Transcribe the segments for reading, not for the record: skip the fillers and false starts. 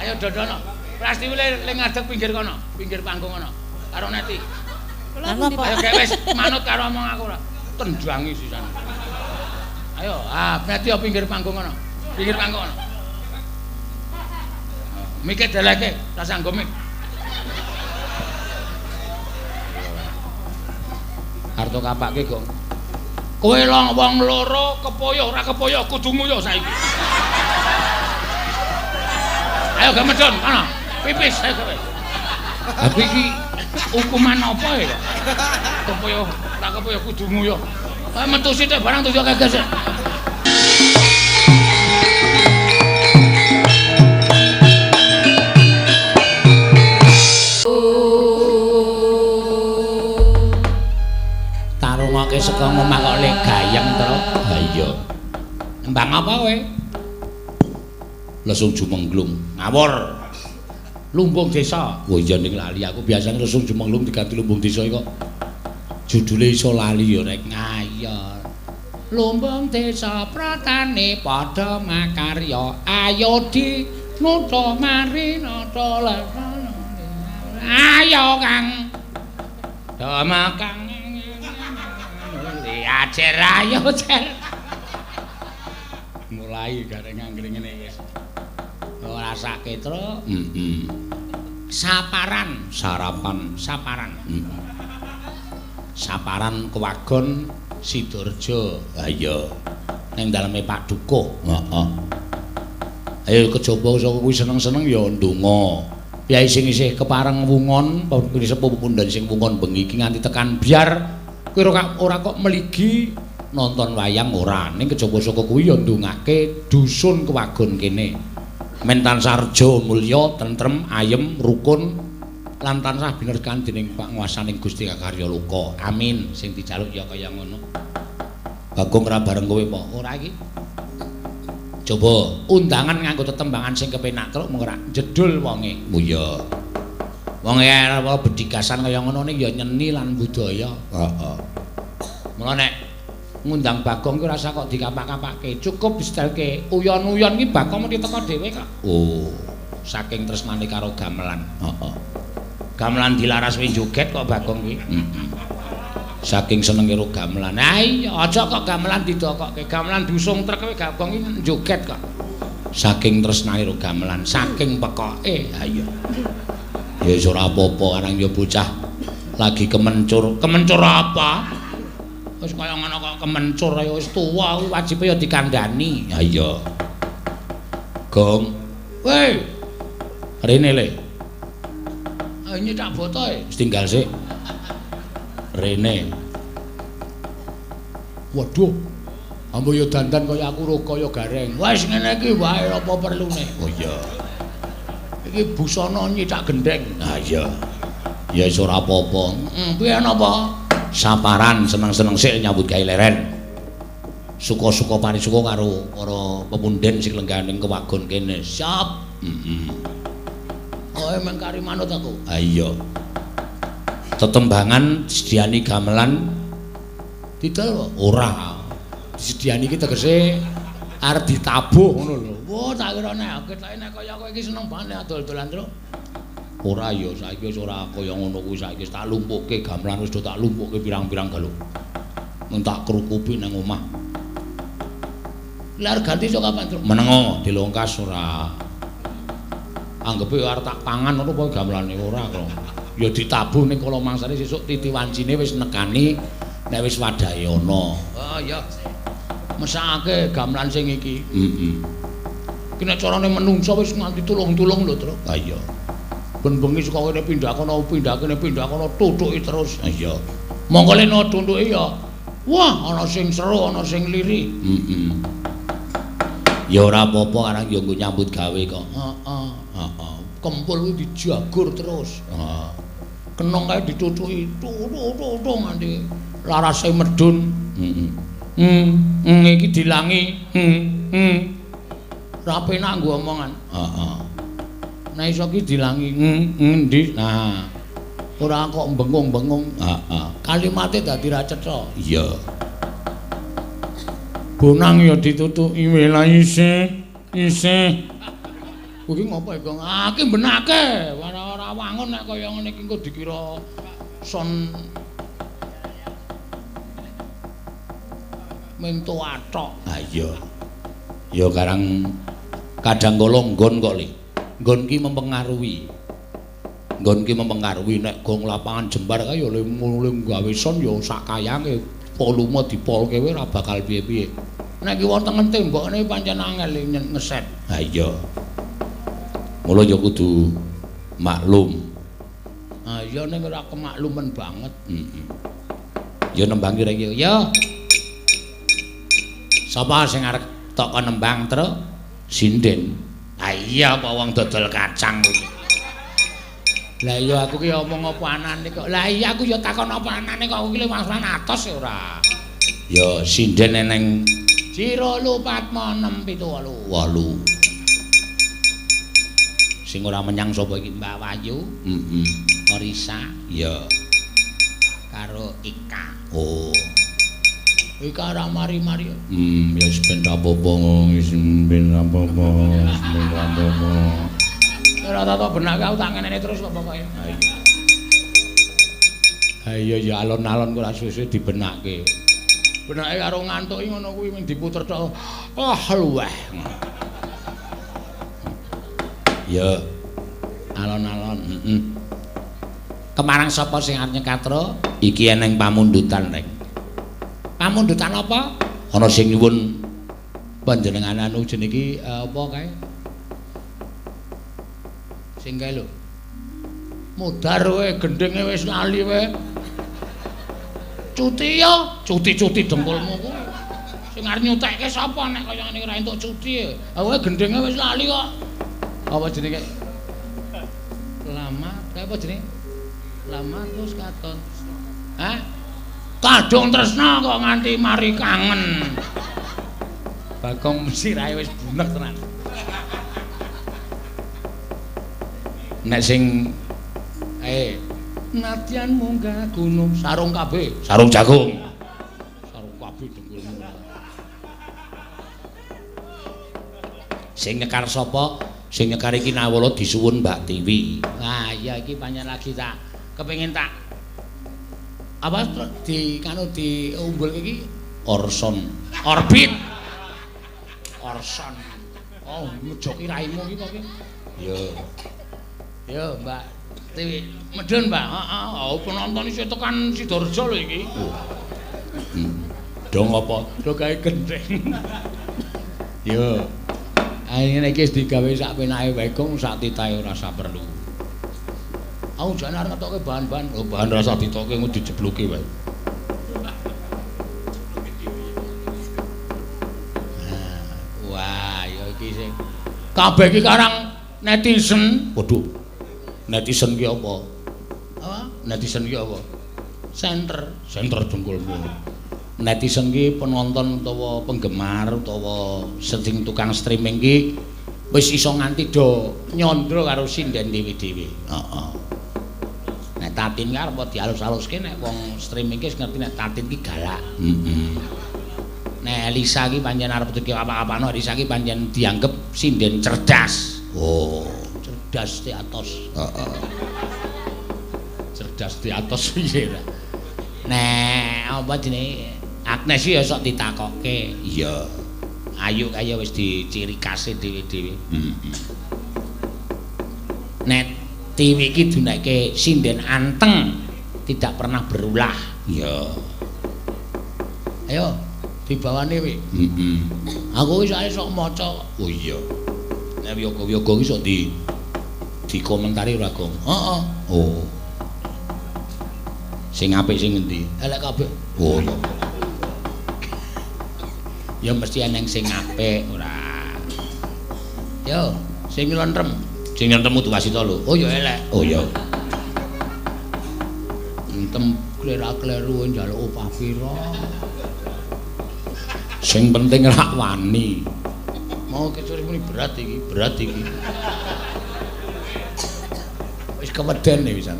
Ayo dodono. Plasti ling ngadeg pinggir kono, pinggir panggung kono. Karo Neti. Lah ngopo? Ayo gek wis manut karo omong aku ora. Tendangi sisan. Ayo, Neti pinggir panggung kono. Pinggir panggung kono. Mike deleke, ra sanggo mik. Kartu kapake, Gong. Kowe wong loro kepoyo ora kepoyo kudu nguyuh saiki. Ayo gak medon kono. Pipis ayo kowe. Tapi iki hukuman apa ya? Kepoyo ora kepoyo kudu nguyuh. Kae metu sithik barang tuju keges. Tarungoke saka omah kok le gayeng to. Ha iya. Mbang apa kowe? Lesung Jumenglung. Ngawur. Lumbung desa. Oh iya ning lali aku biasane Lesung Jumenglung diganti lumbung desa kok. Judule iso lali ya rek ngayon. Lumbung desa pratane padha makarya. Ayo di nata mari nata lesana. Ayo Kang. Dama Kang. Acer ayo cer. Mulai gareng anggring ngene wis. Ora rasake tru. Saparan, sarapan, saparan. Saparan kewagon Sidorejo. Ha iya. Ning daleme Pak Dukuh. Heeh. Ayo kejaba saka kuwi seneng-seneng ya ndonga. Piyai sing isih kepareng wungon, sepuh pundhan sing wungon bengi iki nganti tekan biar kowe ora kok meligi nonton wayang ora. Ning kejaba saka kuwi ya ndongake dusun kewagon kene. Men tansah reja mulya, tentrem, ayem, rukun lan tansah binerkan dening panguwasaning Gusti Kakarya Loka. Amin. Sing dijaluk ya kaya ngono. Bagong ra bareng kowe apa? Ora iki. Coba undangan nganggo tetembangan sing kepenak truk mung ora jedul wonge. Oh iya. Wong apa bedikasan kaya ngono ning ya nyeni lan budaya. Heeh. Mula nek ngundang Bagong ki rasa kok dikapak-kapake, cukup disetelke uyon-uyon ki Bagong mesti teko dhewe kok. Oh, saking tresnane karo gamelan. Heeh. Gamelan dilaras wis joget kok Bagong ki. Saking senenge karo gamelan. Ha iya, aja kok gamelan didokokke. Gamelan diusung trek kowe Bagong ki joget kok. Saking tresnane karo gamelan, saking pekoke. Ha iya. Ya wis ora apa-apa arang ya bocah lagi kemencur. Kemencur apa? Wis kaya ngono kok kemencur ya wis tuwa kuwi wajibe ya dikandhani. Ha iya. Gong. Weh. Rene le. Ah ini tak foto e. Wis tinggal sik. Rene. Waduh. Ambo ya dandan kaya aku kaya gareng. Wis ngene iki wae apa perlune. Oh iya. Iki busana nyithak gendeng. Ha iya. Ya wis ora apa-apa. Piye napa? Saparan seneng-seneng sik nyambut gawe leren. Suka-suka parisuka karo para pemunden sing lengganing kewagon kene. Siap. Kowe mung kari manut aku. Ha iya. Tetembangan disediani gamelan didol ora. Disediani iki tegese arep ditabuh ngono lho. Wah, tak kira nek ketake kaya kowe iki seneng banget adol-dolan terus. Ora ya, saiki wis ora kaya ngono kuwi, saiki tak lumpuhke gamelan wis do tak lumpuhke pirang-pirang galuk. Mun tak krukupi nang omah. Lar ganti sok kapan, Tru? Menengo dilongkas ora. Anggepe arep tak pangan ngono apa gamelane ora kok. Ya ditabuh ning kala mangsane sesuk titi wancine wis nekani nek wis wadahe ana. Oh iya. Mesake gamelan sing iki. Ki nek carane menungso wis nganti tulung-tulung lho, Tru. Ha iya. Ben bengi saka kene pindah kono tutuki terus. Ha iya. Monggo leno tuntuki ya. Wah, ana sing seru, ana sing lirik. Ya ora apa-apa arang ya nggo nyambut gawe kok. Heeh. Kempul kuwi dijagur terus. Heeh. Kenong kae ditutuki tutuk nganti larase medun. Iki dilangi. Ra penak nggo omongan. Heeh. Nah iso ki dilangi endi? Nah. Ora kok bengung-bengung. Heeh. Kalimate dadi ra cetha. Iya. Bonang ya ditutuki wela isih. Kuwi ngopo iku? Ah, ki benake. Ora wangun nek kaya ngene iki engko dikira son mento atok. Ha iya. Ya karang kadang kala nggon kok, Li. Nggon ki mempengaruhi. Nggon ki mempengaruhi nek gong lapangan jembar kae ya mulih gawe son ya sak kayange volume dipolke wae ora bakal piye-piye. Nek ki wonten tembokne pancen angel ngeset. Ha iya. Mula ya kudu maklum. Ah iya ning ora kemaklumen banget. Heeh. Ya nembang kira iki. Ya. Sapa sing arep tok nembang terus? Sinden. Ah iya kok wong dodol kacang kuwi. Lah iya aku ki omong apa anane kok. Lah iya aku ya takon apa anane kok kuwi wangsulan atos ya ora. Ya sinden eneng 0467678. Sing ora menyang sapa iki Mbak Wayu? Heeh. Orisa? Ya. Karo Ika. Oh. Ika ora mari-mari. Ya wis ben apa-apa, wis ben apa-apa, wis ben apa-apa. Ora tak benake aku tak ngeneni terus kok pokoke. Ha iya. Ha iya ya alon-alon kok ora suwe-suwe dibenake. Benake karo ngantuki ngono kuwi mung diputer tok. Ah luweh. Ya alon-alon heeh. Kemarang sapa sing arep nyekatra? Iki eneng pamundutan rek. Pamundutan apa? Ana sing nyuwun panjenengan anu jeneng iki apa kae? Sing kae lho. Mudhar kowe gendenge wis lali kowe. Cuti ya, cuti-cuti dengkulmu kuwi. Sing arep nyutekke sapa nek kaya ngene ora entuk cuti. Kowe gendenge wis lali kok. Apa jenenge? Lama, apa jenenge? Lama terus katon. Hah? Kadung tresna kok nganti mari kangen. Bagong sirahe wis bunek tenan. Nek sing nadyan munggah gunung sarung kabeh, sarung jagung. Sarung kabeh dengkulmu. Sing nyekar sapa? Sing nyekar iki nawala disuwun Mbak Tiwi. Nah, iya iki panjenengan lagi tak kepengin tak apa di kanu di umbul iki Orson, Orbit. Orson. Oh, ngejoki raimu iki kok iki. Yo. Yo, Mbak Tiwi. Medun, Mbak. Heeh. Oh, penonton isih tekan Sidoarjo lho iki. Dong apa? Do gawe gendeng. Yo. Akhirnya iki digawe sak penake wae kong sak titahe ora usah perlu. Aku jan arep ngetokke bahan-bahan, oh bahan rasa ditokke engko dijebluke wae. Wah, ya iki sing kabeh iki karang netizen. Waduh. Netizen ki apa? Apa? Netizen ki apa? Center dengkulmu. Netizen ki penonton utawa penggemar utawa sing tukang streaming ki wis iso nganti do nyandra karo sinden dhewe-dhewe. Heeh. Nek Tatin ki arep dialus-aluske nek wong streaming ki wis ngerti nek Tatin ki galak. Heeh. Nek Elisa ki pancen arep dadi apa-apano, Elisa ki pancen dianggep sinden cerdas. Oh, cerdas di atos. Heeh. Cerdas di atos piye ta? Nek apa jenenge Agnes ya sok ditakokke. Iya. Ayu kaya wis diciri khase dhewe-dhewe. Heeh. Nek Tiwi iki duneke sinden anteng, tidak pernah berulah. Iya. Ayo dibawane wi. Heeh. Aku wis sok maca. Oh iya. Nek yoga-yoga iki sok dikomentari ora, Gong? Heeh. Oh. Sing apik sing endi? Elek kabeh. Oh iya. Ya mesti eneng sing apik ora. Yo, sing nylentrem. Sing nylentrem kudu wasita lho. Oh ya elek. Oh ya. Entem klera-kleru njaluk upah pira. Sing penting rak wani. Mau kecuri muni berat iki. Wis keweden wisan.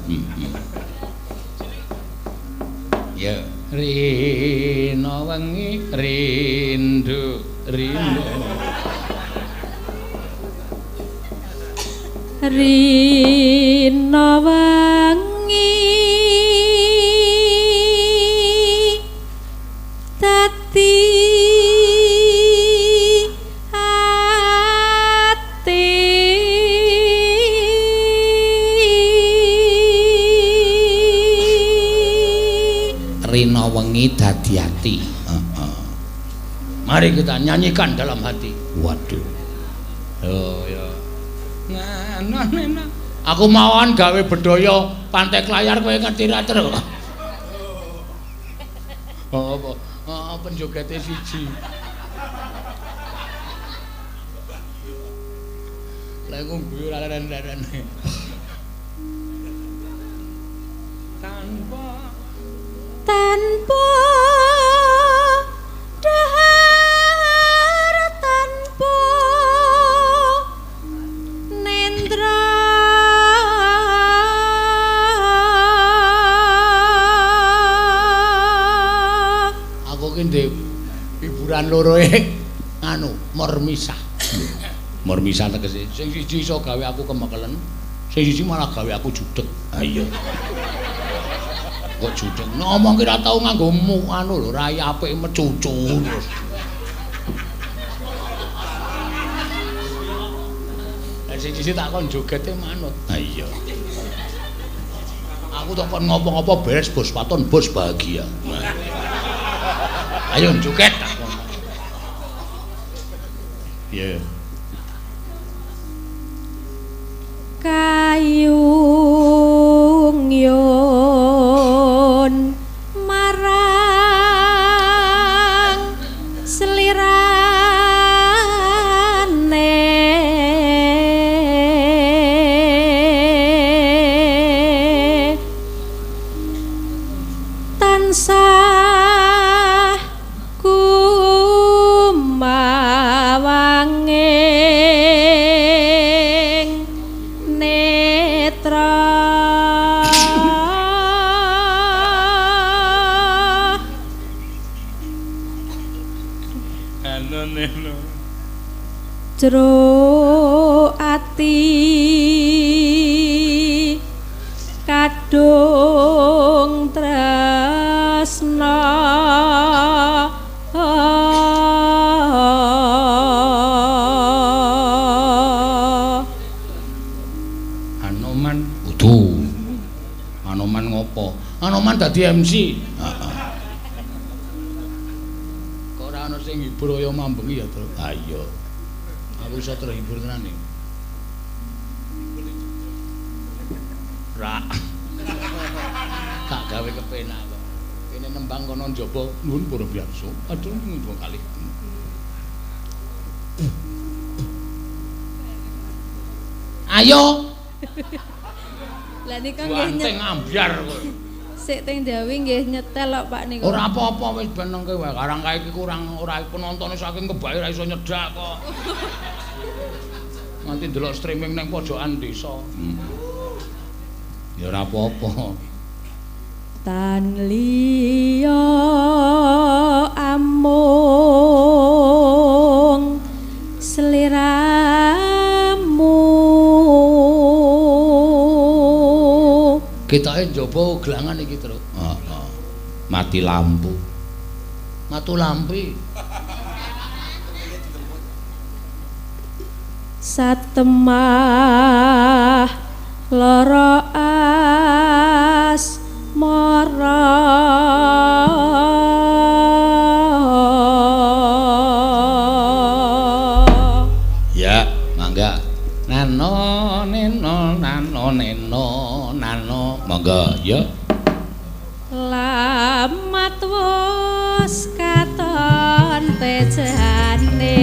Ya. Rino wengi rindu. Rina wangi dadi ati Rina wengi dadi ati. Mari kita nyanyikan dalam hati. Waduh. Yo. Nah. Aku mawon gawe bedaya Pantai Klayar kowe ngerti ra, Tru? Apa? Penjogete siji. Lah aku guyu laren-larene. Tanpa dahar tanpa nendra aku ki ndek hiburan loro anu mormisah. Mormisah tegese sing siji iso gawe aku kemekelen, sing siji malah gawe aku judeg. Ayo. Kok judeg ngomong ki ra tau nganggo anu lho rai apik mecucu terus. Lah sing siji tak kon jogete manut. Ha iya. Aku tak kon ngopo-ngopo beres bos waton bos bahagia. Ayo joget tak kon. Iya. Kayung yon marang selirane tansah kumawanging netra Neno jero ati kadung tresna Anoman udu. Anoman ngopo? Anoman dadi MC. Heeh. Kok ora ana sing hibur kaya mambengi ya, Tru? Ha iya. Aku iso terhibur tenan iki. Ra. Tak gawe kepenak kok. Kene nembang kono njaba nuwun para biasa. Aduh nuwun kalih. Ayo. Lah nika nggih Wanteng ambyar kok. sik teng Jawi nggih nyetel kok Pak niku. Ora apa-apa wis benengke wae. Karang kae iki kurang ora penontone saking kebae ra iso nyedak kok. Nanti delok streaming nang pojokan desa. Ya ora apa-apa. Tan liya amung sliramu. Ketoke njaba gelangan iki, Tru. Heeh. Mati lampu. Matu lampi. Satemah lara asmara ya mangga nano mangga ya lamat wis katon tejane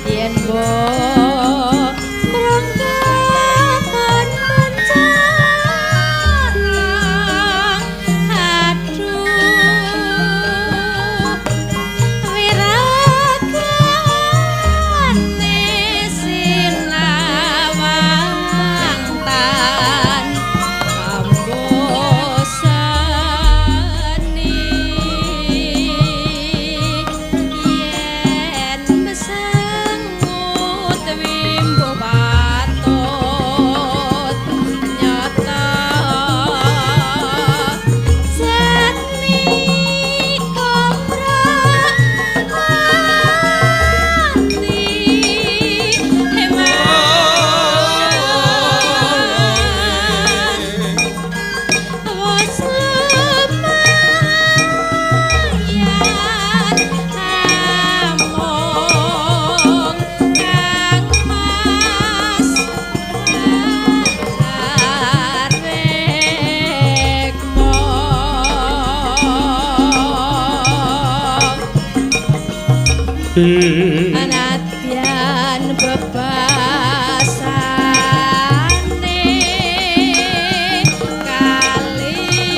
yen mbok mrengkaton bencana aduh wiragane sinawang tan ambosani yen besengut Anadyan bebasane kalingan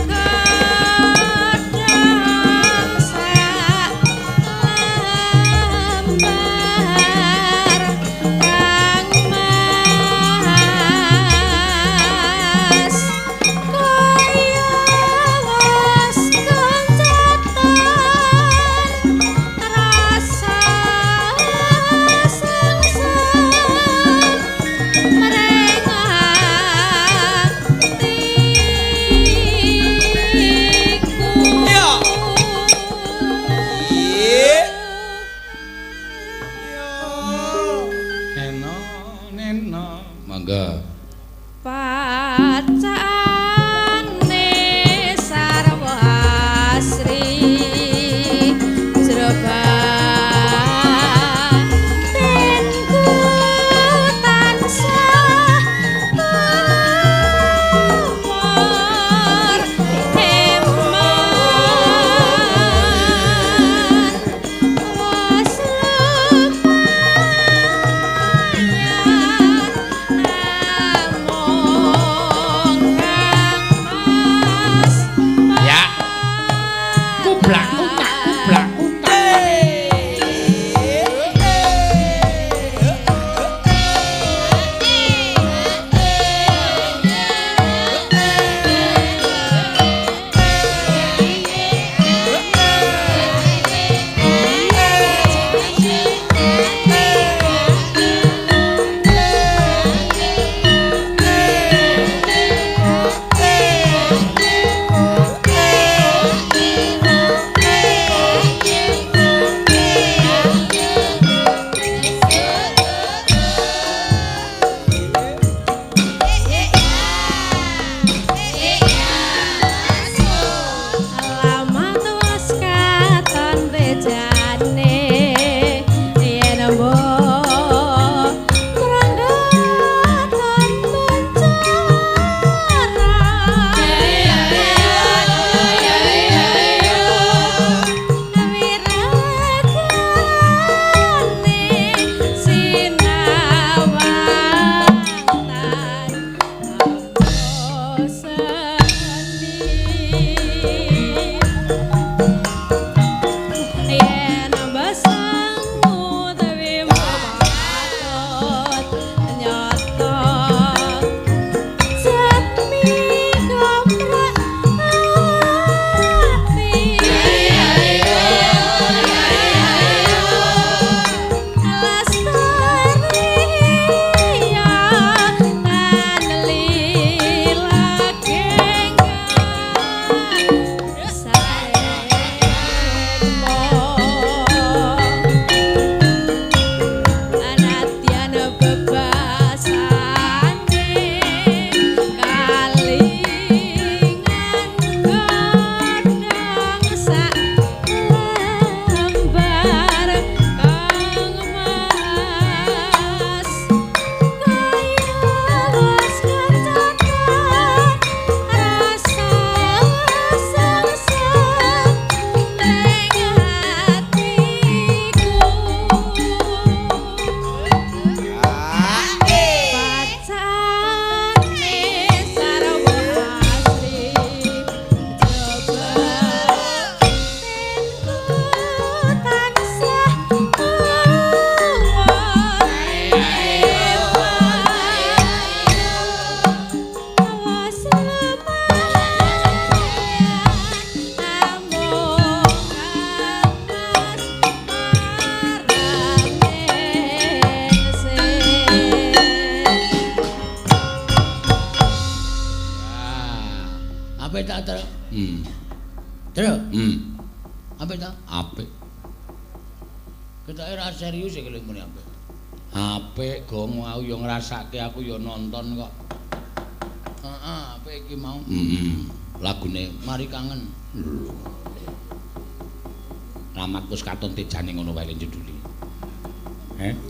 godhong sak lembar kang mas kaya wis kencatan rasa sangsan merengatiku Ya. Neno neno mangga pacane sarwa asri jrobatinku tansah tumor eman was ya kublak kutak kublak alamat was katon bejane yen mbok kranggaton wiragane sinawangan yen basangmu dewe matot nyata sami komrak Anadyan bebasane kalingan godhong sak lembar kang mas kaya wis kencatan rasa sangsan pacane sarwa asri jrobatinku tansah awas apik tak Tru Tru apik tak apik ketoke ra serius iki lho muni apik apik gong aku yo ngrasake aku yo nonton kok heeh apik iki mau lagune mari kangen Lamat pus katon tejane ngono wae judule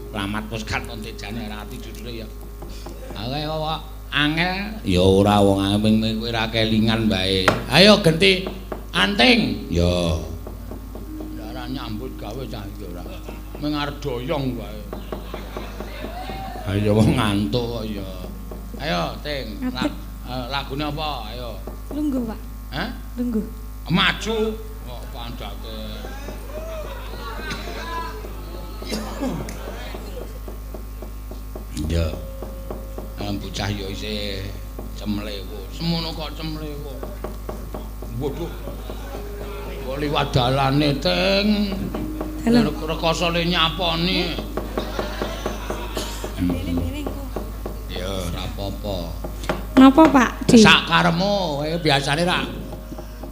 Lamat pus katon tejane ora ati judule ya Ae kok angel ya ora wong angel kowe ra kelingan bae. Ayo genti anting. Ya. ora nyambut gawe cah iki ora. Mung arep doyong wae. Ayo wong ngantuk kok ya. Ayo, Ting. Lagune apa? Ayo. Lungguh, Pak. Hah? Lungguh. Maju kok pandake. Ya. Bocah ya isih cemle kok. Semono kok cemle kok. Waduh. Kok liwat dalane, Ting. Rekosane nyaponi. Ya, ora apa-apa. Napa, Pak? Sak karepmu, biasane ra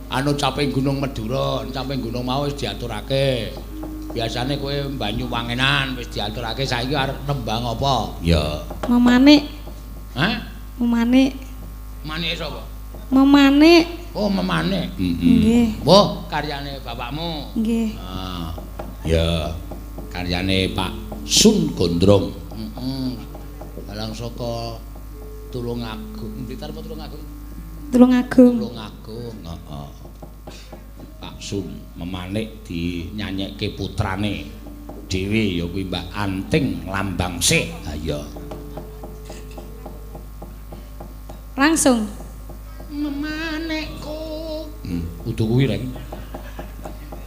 anu caping Gunung Madura, caping gunung mau wis diaturake. Biasane kowe banyu wangenan wis diaturake, saiki arep nembang apa? Ya. Memanik. Hah? Memanik. Manike sapa? Memanik. Oh, memanik. Nggih. Wah, karyane bapakmu. Nggih. Ah. Ya. Karyane Pak Sun Gondrong. Dalang saka Tulungagung. Blitar apa Tulungagung? Tulungagung. Tulungagung, heeh. Pak Sun memanik dinyanyekke putrane dhewe ya kuwi Mbak Anting Lambangsih. Ha iya. Langsung. Memanikku. Udu kuwi reng.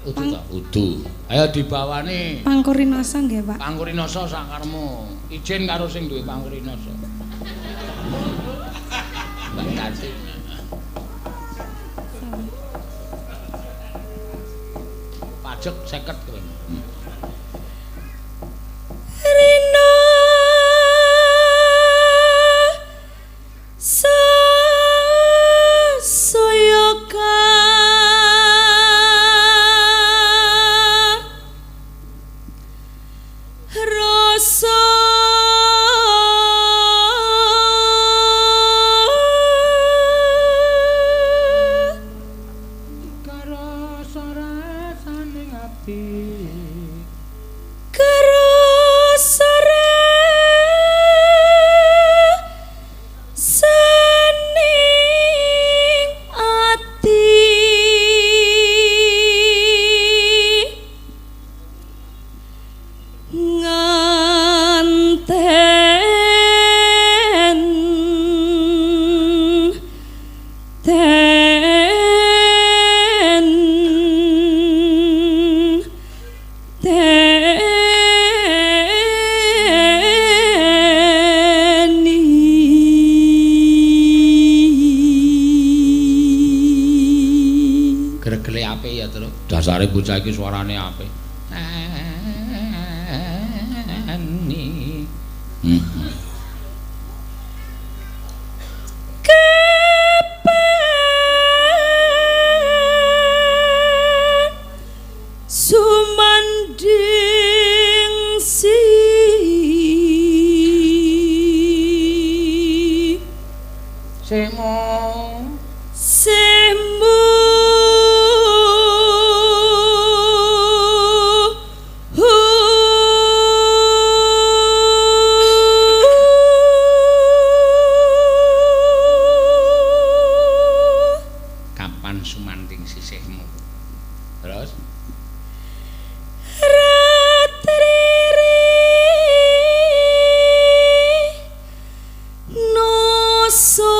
Udu ta? Udu. Ayo dibawani. Pangkurinasa nggih, Pak. Pangkurinasa sakarmu. Ijin karo sing duwe pangkurinasa. Mbak Tati. Pajak 50 kowe. Rina Sasoyoka Rasa Dasare bocah iki suarane apik. Sumanding si Semu Sumanting sisihmu. Terus Ratriri Noso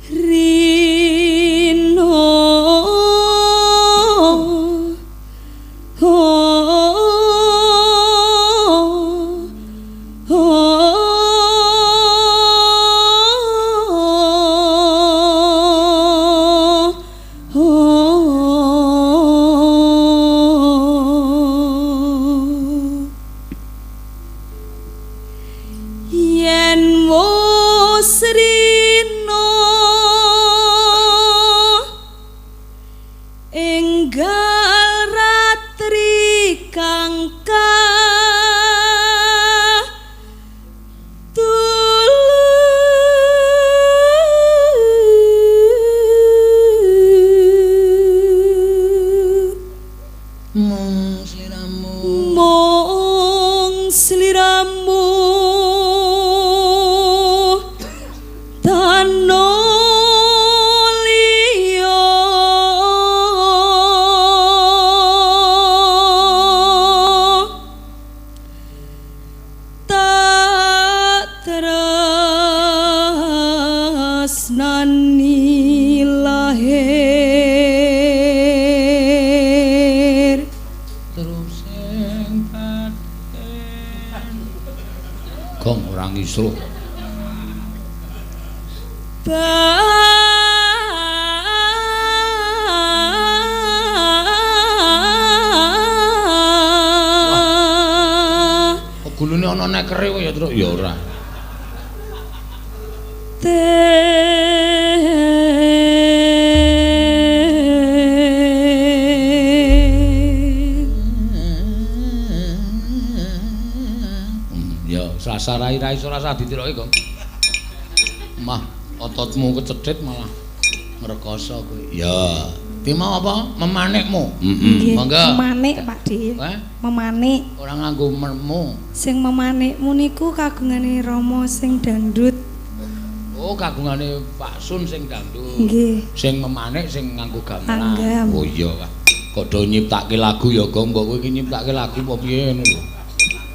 Rino yen wis rino enggal ratri kang mong sliramu tanol Gong ora ngisruh. Gulune ana nekere kok ya Truk ya ora. Ya Selasa rai-rai ora usah ditiroki, Gong. Mah ototmu kecethit malah ngrekoso kowe. Ya. Ki mau apa? Memanikmu. Nggih. Monggo. Memanik, Pak Di. Memanik. Ora nganggo mermu. Sing memanikmu niku kagungane Rama sing dangdut. Oh, kagungane Pak Sun sing dangdut. Nggih. Sing memanik sing nganggo gamelan. Anggam. Oh iya, Pak. Kok do nyiptake lagu ya, Gong. Mbok kowe iki nyiptake lagu apa piye ngono lho.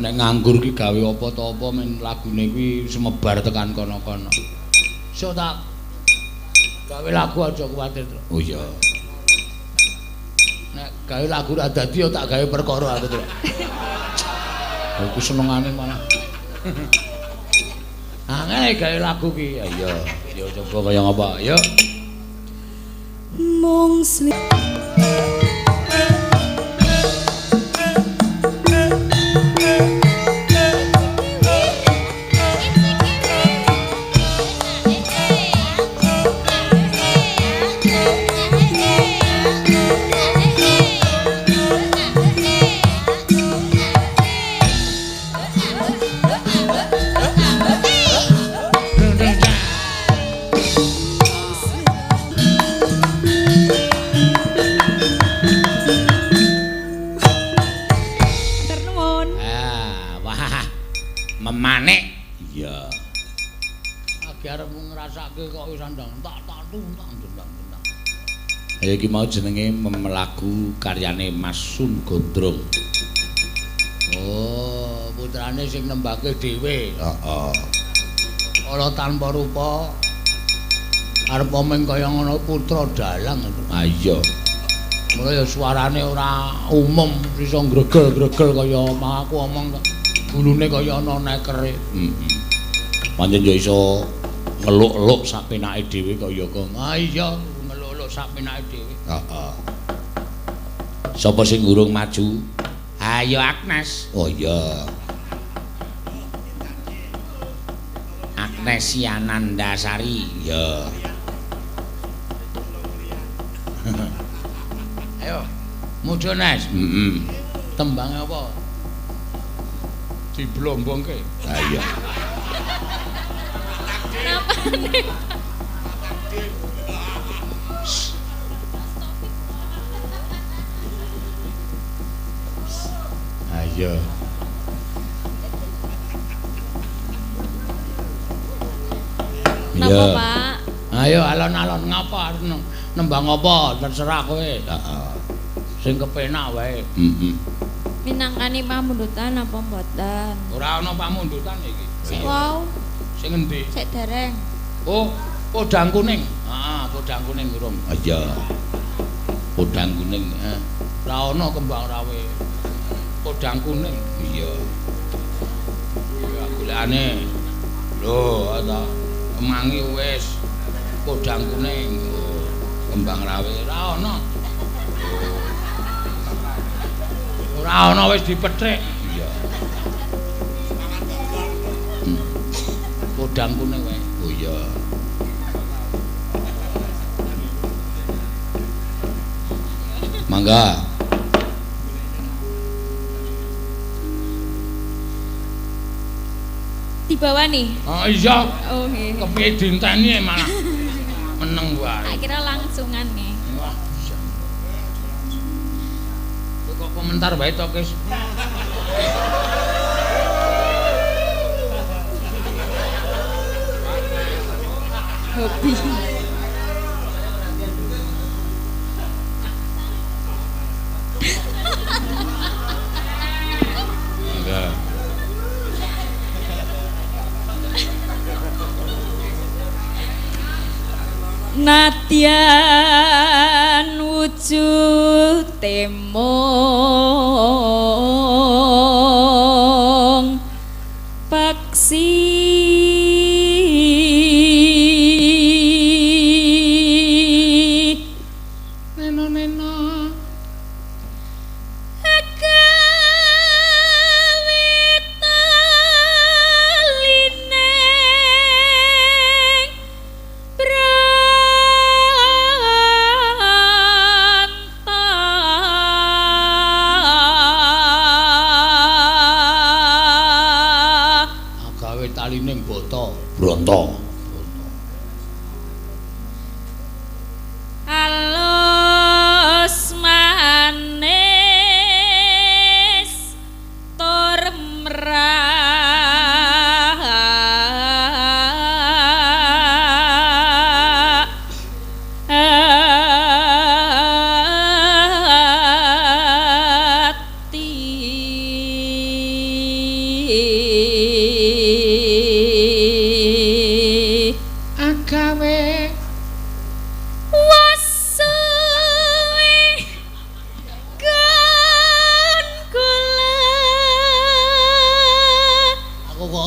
Nek nganggur ki gawe apa ta apa men lagune kuwi semebar tekan kono-kono. Iso tak gawe lagu aja kuwatir. Oh iya. Nek gawe lagu ra dadi ya tak gawe perkara aku, Truk. Aku senengane malah. Angel gawe lagu ki. Ayo, yo coba kaya ngapa? Ayo. Mung memanik. Iya. Lagi arep ngrasake kok wis andang tak tuntang. Ayo iki mau jenenge lagu karyane Mas Sun Gondrong. Oh, putrane sing nembake dhewe. Heeh. Ora tanpa rupa. Arep omeng kaya ngono putra dalang. Ah iya. Mulane ya suarane ora umum, iso gregel-gregel kaya aku omong kok. Gulune kaya ana nekere. Pancen ya iso ngeluk-eluk sak penake dhewe kaya Gong. Ah iya, ngeluk-eluk sak penake dhewe. Heeh. Sapa sing urung maju? Ayo Agnes. Oh iya. Agnes Yanandasari. Ya. Ayo. Mujo Nes. Tembange apa? Diblombongke. Ha iya. napane? Ayo. Napa, Pak? Ayo alon-alon ngapa nembang apa terserah kowe. Heeh. Sing kepenak wae. Minangkani pamundutan apa mboten? Ora ana pamundutan iki. Sing wau. Sing endi? Sik dereng. Oh, podang kuning. Heeh, podang kuning urung. Oh iya. Podang kuning, heeh. Ora ana kembang rawe. Podang kuning. Iya. Ya golekane. Lho, ta. Kemangi wis podang kuning. Oh, kembang rawe ora ana. Ora ana wis dipethik. Iya. Podang kuning wae. Oh iya. Mangga. Dibawani? Oh iya. Oh nggih. Kepiye dinteni malah meneng wae. Tak kira langsungan nggih. Wah, bisa. Kok komentar wae to, Guys. Hobi. Enggak. Nadyan wujud temong paksi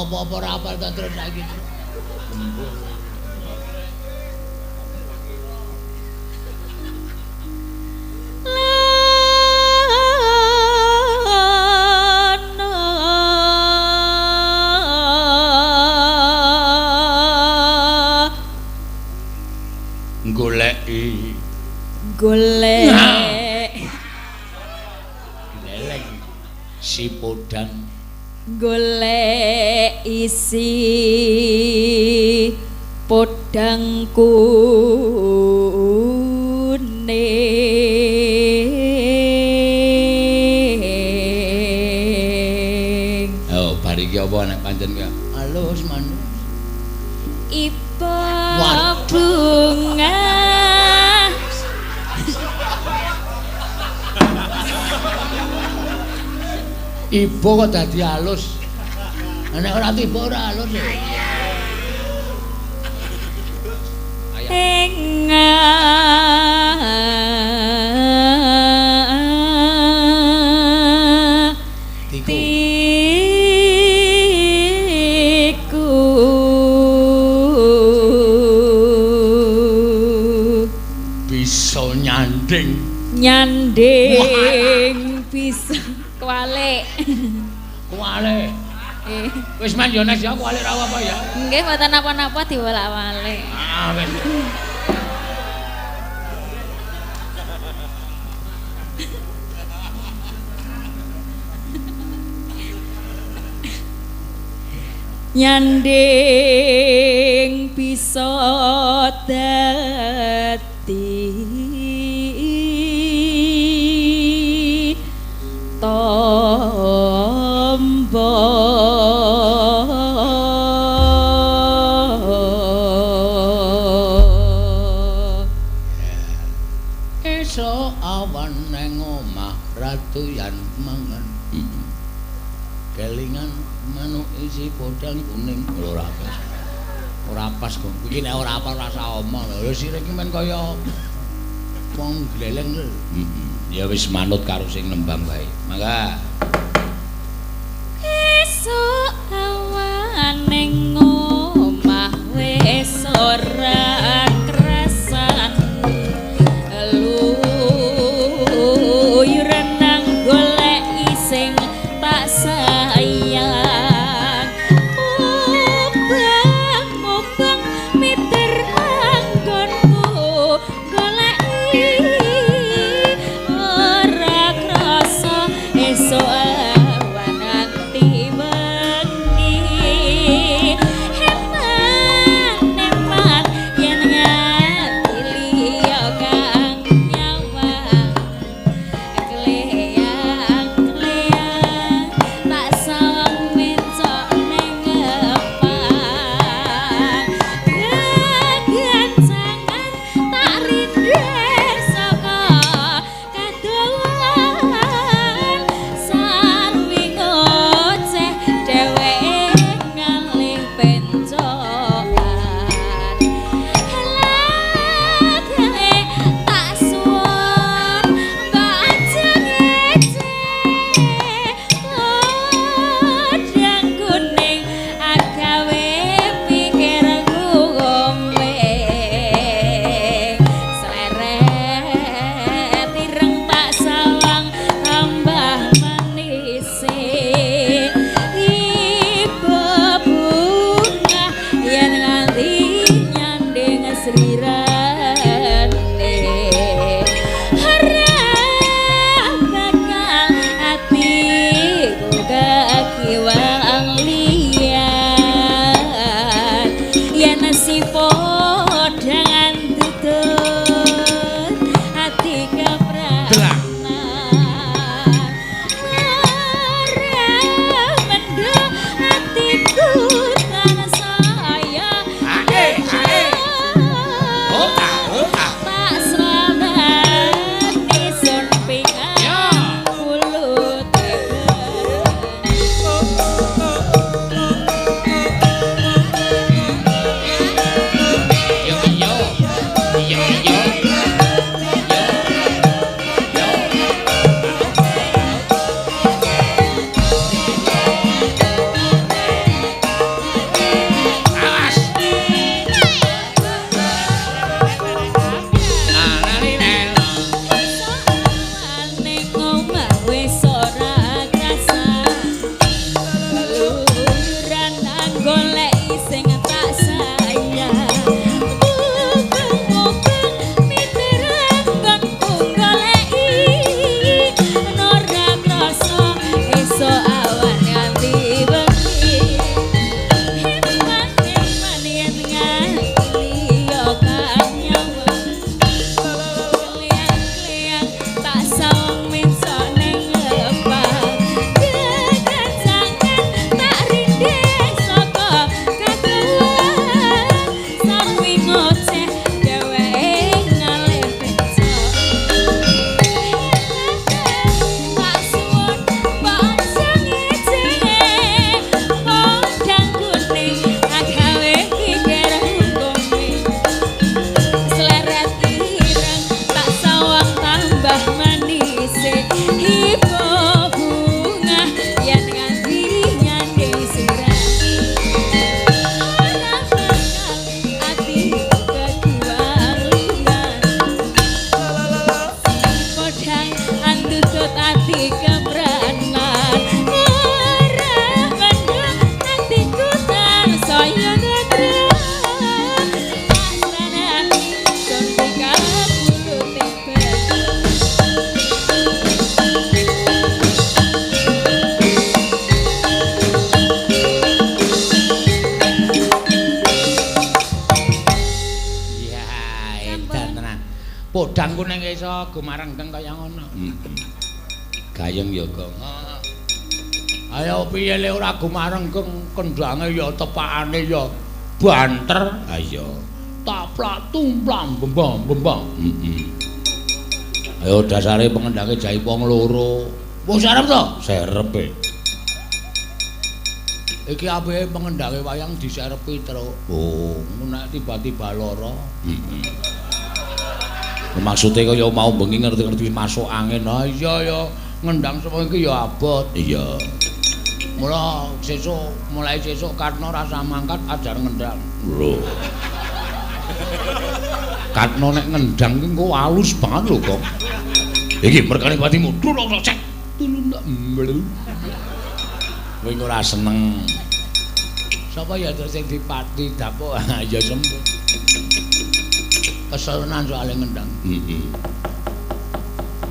apa-apa ora apal ta terus saiki. Golek leleng si podang golek isi podangku ning oh bari iki apa nek pancen ki halus manus ipo Waduh. bunga ibu kok dadi halus nek ora tiba ora halus ya bisa nyanding bisa kualik wis men yo nek ya kualik ra apa ya nggih mboten napa-napa diwolak-walik wis nyanding bisa dadi tombo esuk awan nang omah ratu yan mangan kelingan manuk isi podang kuning ora pas kok iki nek ora apa rasa omong lho sire iki men kaya wong gleleng lho ya wis manut karo sing nembang wae mangga esuk awan ning omah wis ora krasan luyuran nang golek sing tak sayang mubang mitir anggonku golek ora krasa esuk awan tiba Podang ku ning iso gumarenggeng kaya ngono. Gayeng ya, Gong. Ayo piye le ora gumarenggeng kendhange ya tepakane ya banter. Ayo. Taplak tumplam bembang. Ayo dasare pengendhange Jaipong loro. Wong serep to? Serepe. Iki apike pengendhange wayang diserepi terus. Oh, nek tiba-tiba lara. Maksudnya kaya mau bengi ngerti-ngerti masuk angin. Ah iya ya, ngendang semua iki ya abot. Iya. Mulai sesuk Katno rasa mangkat ajar ngendang. Lho. Katno nek ngendang ki engko halus banget lho, Kok. Iki merkane patimu durung cek. Tulun tak mbelu. Kowe ora seneng. Sapa ya terus sing dipati dapuk ya sembuh. Keserenan soalnya ngendang.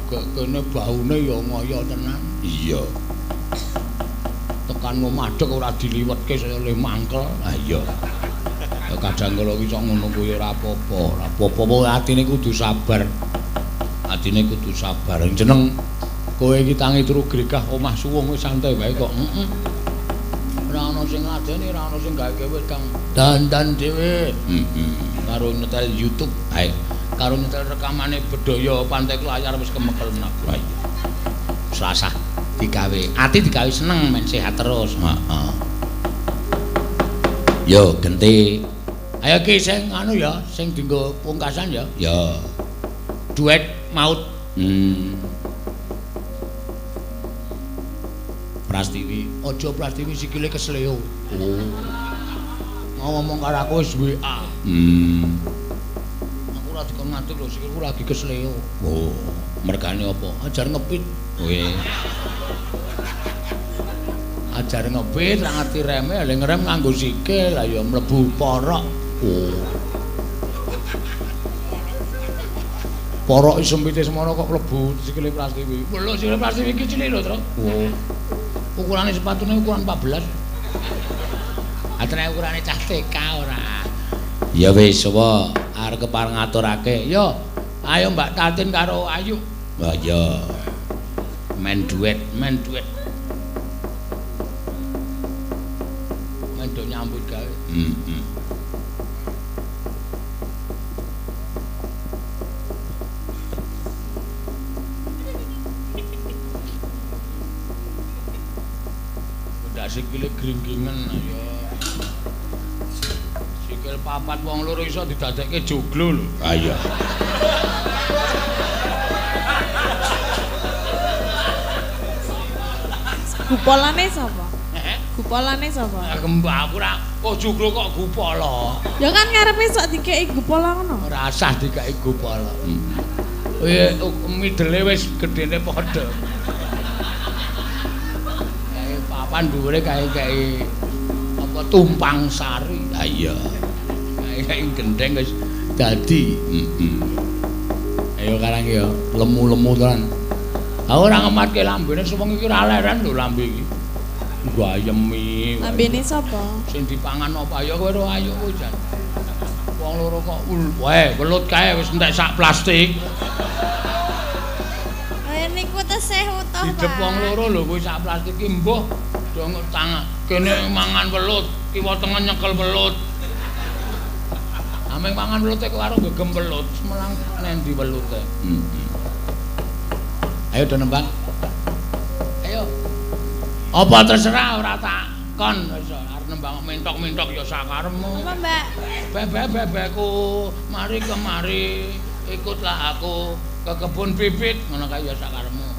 Kene baune ya ngoyo tenan. Iya. Tekan madhek ora diliwetke saya le mangkel. Ha iya. Ya kadang kala iso ngono kuwi ora apa-apa. Ora apa-apa atine kudu sabar. Atine kudu sabar. Jeneng kowe iki tangi turu gregah omah suwung wis santai wae kok. Ora ana sing ladeni, ora ana sing gawe wis Kang. Dandan dhewe. Karo nyetel YouTube, karo nyetel rekamane Bedhaya Pantai Layar wis kemekel menawa. Selasa digawe, ati digawe seneng men sehat terus. Heeh. Yo genti. Ayo ki sing anu ya, sing dienggo pungkasan ya. Ya. Duet maut. Prastiwi, aja Prastiwi sikile kesleo. Oh. Ngomong karo aku wis WA. Aku ora dikon ngantuk lho, sikilku lagi kesleo. Oh, mergane apa? Ajar ngepit. Weh. Ajar ngepit, ra ngerti reme, le ngerem nganggo sikil, lah ya mlebu porok. Oh. Porok sempite semono kok mlebu sikile Prastiwi. Lho, sikile Prastiwi iki cilik lho, Tru. Oh. Ukurane sepatune ukuran 14. Atene ukurane cah TK ora. Ya wis apa arep kepareng ngaturake. Yo, ayo Mbak Tatin karo Ayu. Wah ya. Main duet. Main do nyambut gawe. Sikile gringgingen ya. Sikil papat wong loro iso didadekke joglo lho. Ha iya. Gupolane sapa? Gupolane sapa? Mbak aku ora kok joglo kok gupala. Ya kan ngarepe sok dikeki gupala ngono. Ora usah dikeki gupala. Midele wis gedene padha. Papan dhuwure kae apa tumpang sari. Ha iya. Kae gendeng wis dadi. Ayo karang ya lemu-lemu tenan. Ha ora ngematke lambene suweng iki ora leren lho lambe iki. Gayemi. Lambene sapa? Sing dipangan apa ya kowe ro ayu kowe jan. Wong loro kok wae welut kae wis entek sak plastik. Niku tesih utuh, Pak. Didep wong loro lho kowe sak plastik iki mbuh dong tangan kene mangan welut kiwa tengen nyekel welut ameng mangan welute karo gegem welut semelang nendi welute ayo do nembang ayo apa terserah ora tak kon wis arep nembang mentok-mentok ya sakarepmu apa Mbak bebek-bebekku mari kemari ikutlah aku ke kebun bibit ngono kae ya sakarepmu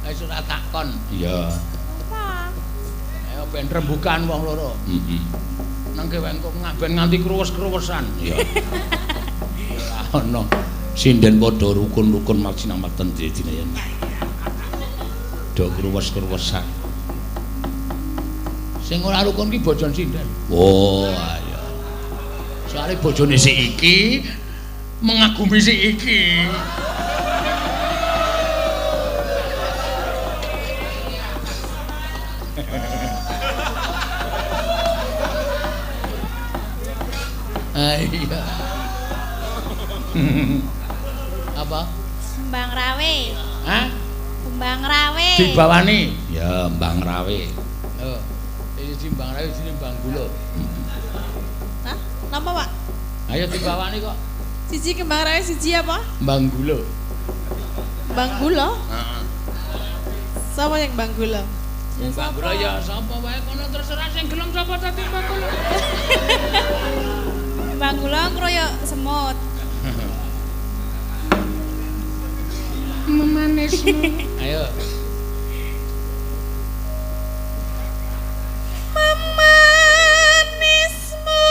wis ora tak kon iya ben rembukan wong loro. Nang kewen kok ben nganti kruwes-kruwesan. Iya. Ora ono. Sinden padha rukun-rukun maksinang meten dene yen. Do kruwes-kruwesan. Sing ora rukun ki bojon sinden. Oh, ayo. Soale bojone sik iki mengagumi sik iki. Iya. Apa? Mbang Rawe. Hah? Mbang Rawe. Dibawani. Ya, Mbang Rawe. Oh. Iki Mbang Rawe sini Mbang Gulo. Hah? Napa, Pak? Ayo dibawani kok. Siji Kembang Rawe, siji apa? Mbang Gulo. Mbang Gulo? Heeh. Sapa yang Mbang Gulo? Mbang Gulo ya sapa wae kono terserah sing gelem sapa dadi Mbang Gulo. Mbang Gulo kroyo semut. Memanismu. Ayo. Memanismu.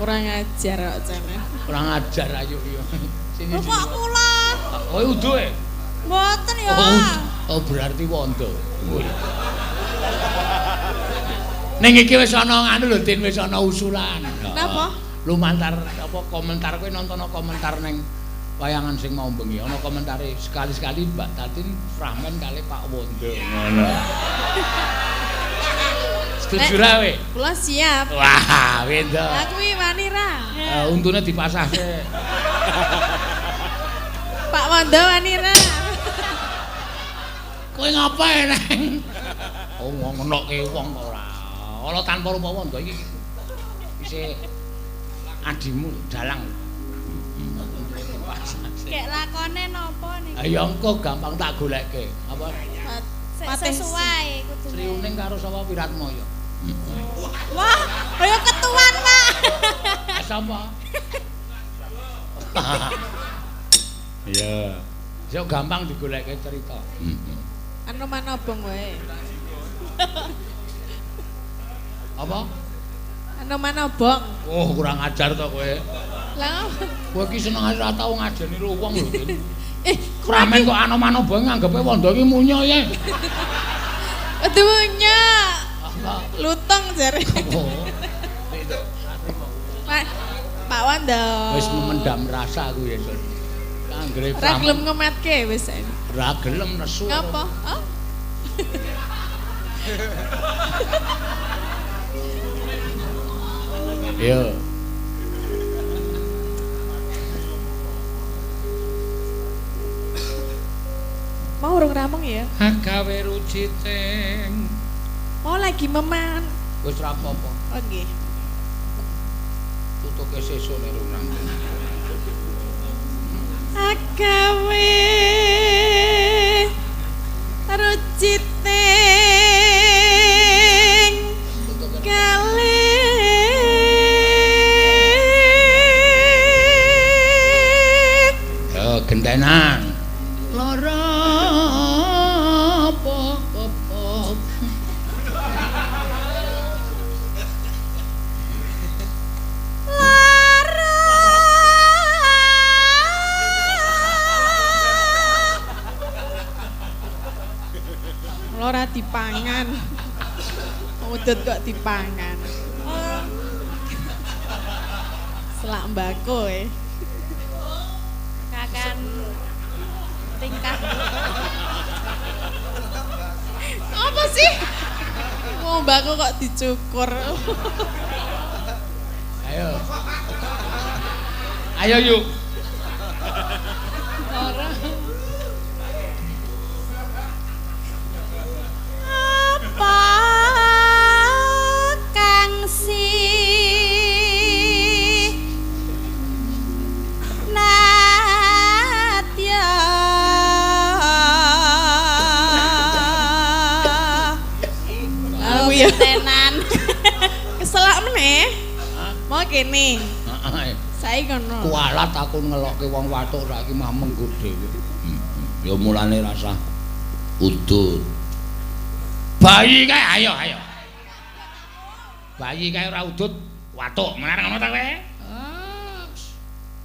Kurang ajar kok cemen. Kurang ajar ayo yo. Sini. Kok kula? Oh, uduhe. Mboten ya. Oh, berarti wondo. Ning iki wis ana anu lho, Tin, wis ana usulan. Napa? Lumantar apa komentar kowe nonton komentar ning wayangan sing mau bengi. Ana komentare sekali-sekali Mbak Tatin Fragmen kali Pak Wondo. Ngono. Setuju ra we? Kula siap. Wah, wendo. Aku iki wani ra. Untune dipasahke. Pak Wondo wani ra. Kowe ngapae neng? Oh, ngonoke wong kok ora. Ala tanpa rupa Wondo iki isih adimu dalang. Kek lakone napa niki? Ya engko gampang tak goleke. Apa? Sesuai kudune. Sriuning karo sapa Wiratmaya. Wah, kaya ketuan, Pak. Sapa? Iya. Yo gampang digoleke cerita. Anu manobong wae. Apa? Anu manobong. Oh, kurang ajar to kowe. Lah Kowe iki seneng ora tau ngajeni wong lho, Tin. Kramen kok ana-ana bae nganggepe Wondo iki munyo ya. Aduhnya. Lutong jare. Oh. Pak Wondo. Wis memendam rasa aku ya, Sur. Anggere Ora gelem ngemetke wis. Ora gelem nesu. Ngapa? Oh. Yo. Mau urung rameng ya? Gawe rujiting. Oh lagi meman. Wis ora apa-apa. Oh nggih. Tutuke sesone rurang. Agawe rujiting kali Yo gentenan. Lara apa. Ora dipangan. Udut kok dipangan. Selak mbako Kakan tingkah. Apa sih? Mau mbako kok dicukur. Ayo. Ayo yuk. Ora. Apa kang si natya ya tenan keselak meneh mau kene saiki kono Kualat aku ngelokke wong watuk saiki mah menggo dhewe. Ya mulane rasa udut. Bayi kae ayo. Bayi kae ora udut watuk, menar ngono ta kowe?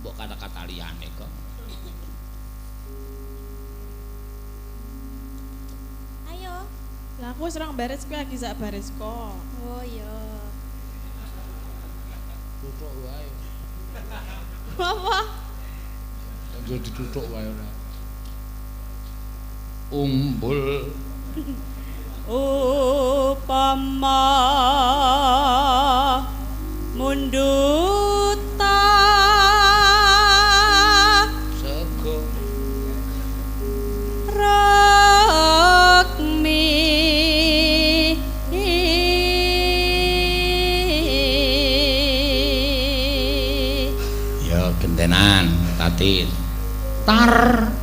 Mbok kata-kata liyane kok. ayo lah aku wis orang baris kuwi lagi sak baris kok. Oh iya. Tutuk wae. Apa? Aja ditutuk wae ora. Umbul. upama munduta sego rakmi ya gentenan tati tarto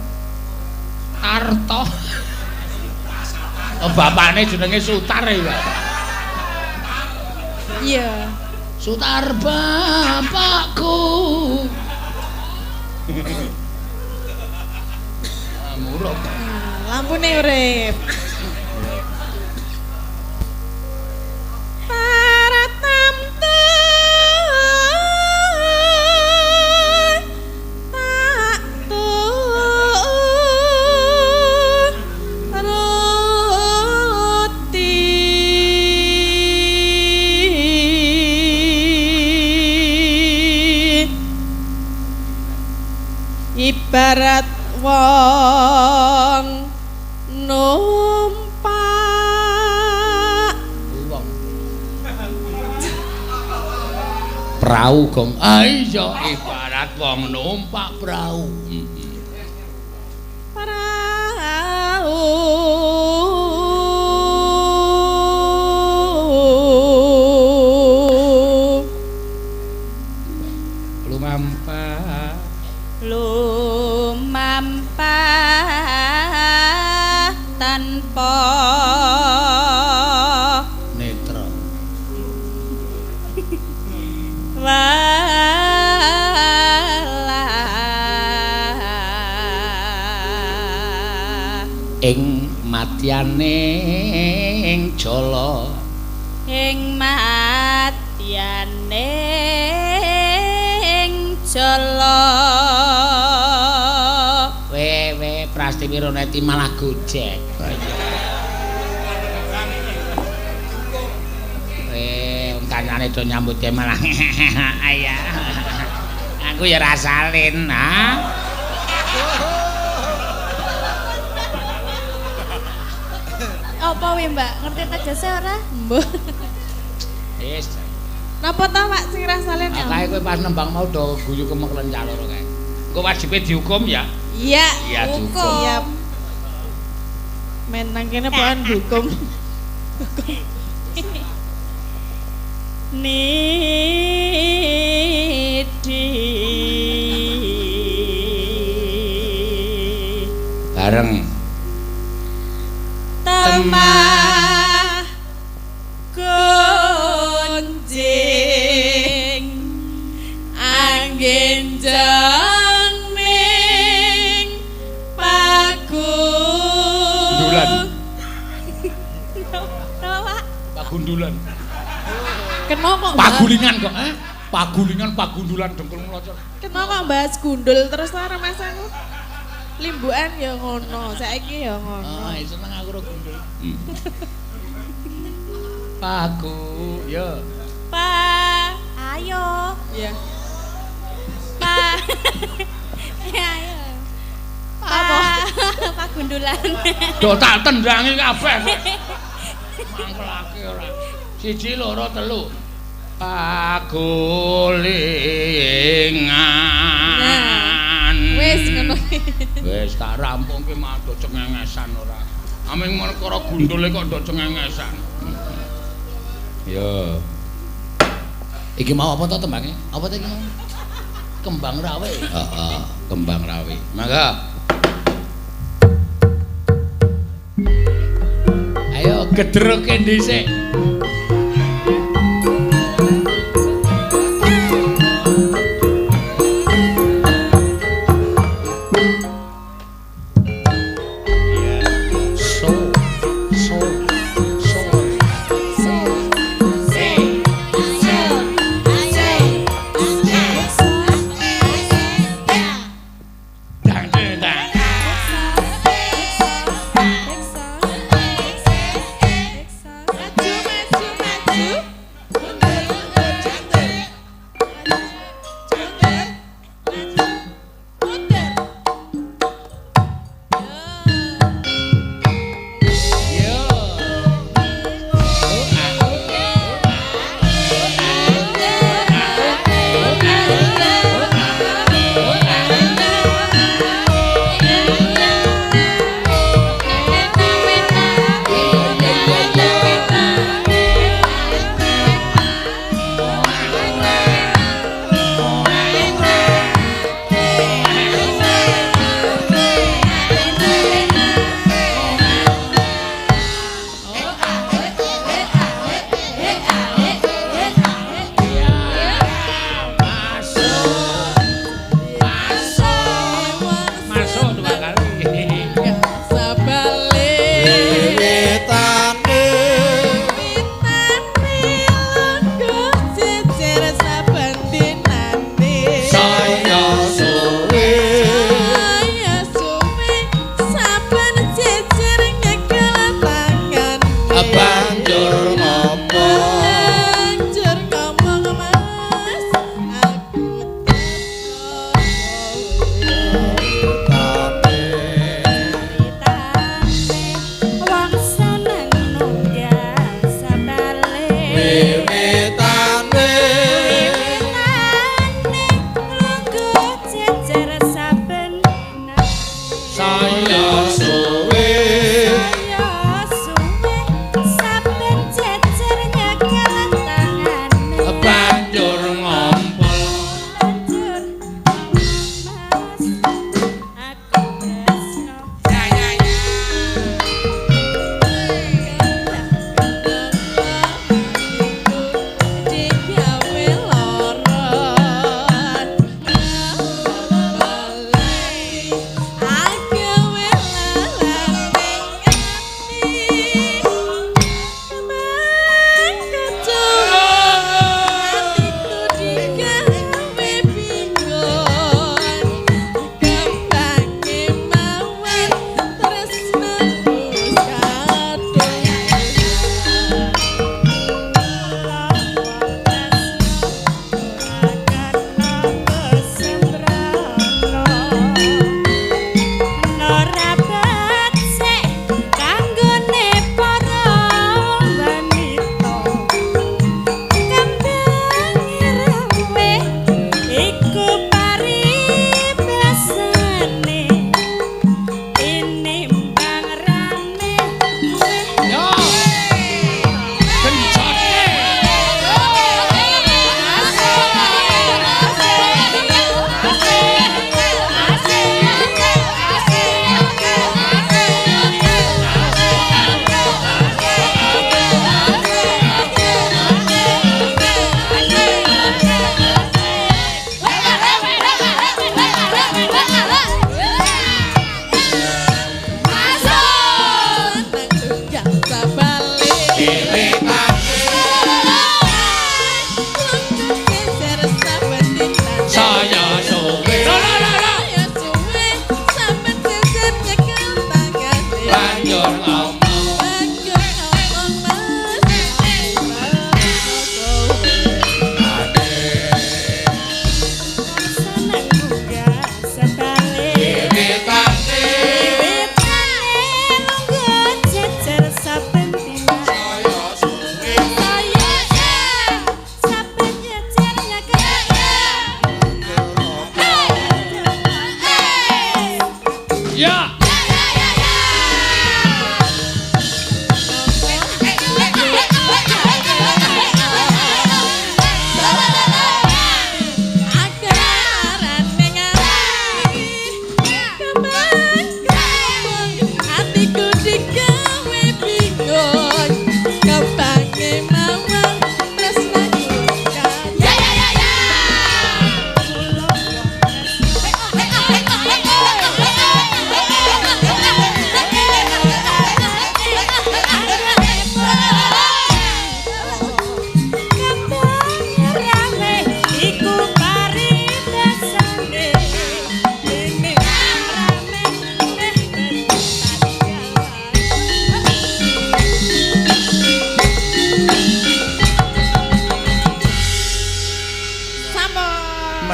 bapakne jenenge Sutar ya. iya Sutar bapakku. Muruk. lampune urip para tamtu tak turuti ibarat wong numpak Prau gong. Iya ibarat wong numpak prau. prau Lumampah lumampah tanpa netra. walah Ing matyaning jala ing matyaning jala we Prastiwira Neti malah gojek. Kancane do nyambut malah ayah. Aku ya rasalin, ha. apa wi mbak ngerti tegese ora mbuh Wis. napa ta pak sing rasalin ya Kae kowe pas nembang mau do guyu kemeklen caloro kae. Engko wajibe dihukum ya. iya Iya dihukum. siap men nang kene pohon hukum nidi Bareng temah gonjing angin jangming Gundulan. Napa? Pagundulan. Kenapa kok Pagulingan kok, Pagulingan, pagundulan dengkul melocot. Kenapa kok bahas gundul terus ora Mas aku? Limbukan ya ngono, saiki ya ngono. Seneng aku ro gundul. Pagu, ya. Ayo. Ya. Ayo. Apa? Pagundulan. Do tak tendrangi kabeh kok. Mangkelake ora. 1 2 3 Pagulingan. Wis ngono. Wis tak rampungke matur cengengesan ora. Aming perkara gundule kok ndok cengengesan. Ya. Iki mau apa to tembange? Apa to iki mau? Kembang rawe. Heeh, kembang rawe. Mangga. Ayo gedruke dhisik. Maju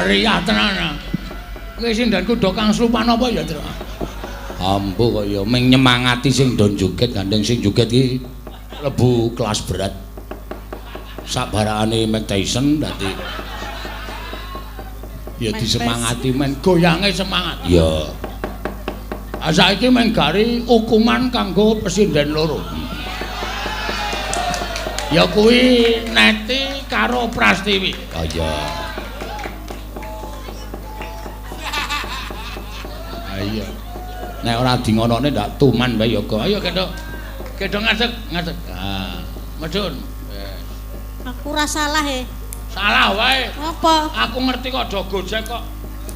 Riah tenan. Kowe sindanku do kang slupan apa ya, Tru? Ambo kok ya ming nyemangati sing do joget gandeng sing joget iki lebu kelas berat. Sabarakane Mike Tyson dadi ya disemangati men goyange semangat. Ya. Saiki men gari hukuman kanggo presiden loro. Ya kuwi Neti karo Prastiwi. Oh iya. Ayo. Nek ora dingonone ndak tuman bae yoga. Ayo kedok. Kedok ngadeg. Ah, medun. Aku ora salah e. Salah wae. Apa? Aku ngerti kok do gojek kok.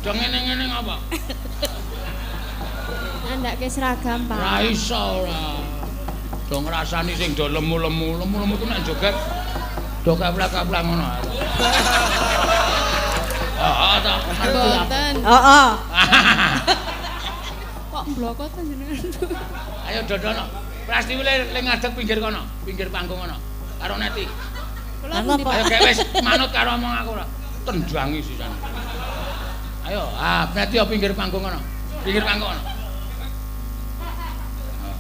Do ngene-ngene ngapa? Ndake seragam, Pak. Ora iso ora. Do ngrasani sing do lemu-lemu ku nek joget do kaplak-kaplak ngono. Heeh ta. Mboten. Heeh. Kok blokot jenengan. Ayo dodono. Pasti le ngadeg pinggir kono, pinggir panggung kono. Karo Neti. Ayo gek wis manut karo omong aku ora. Tendhangi sisan. Ayo, Neti yo pinggir panggung kono. Pinggir panggung kono.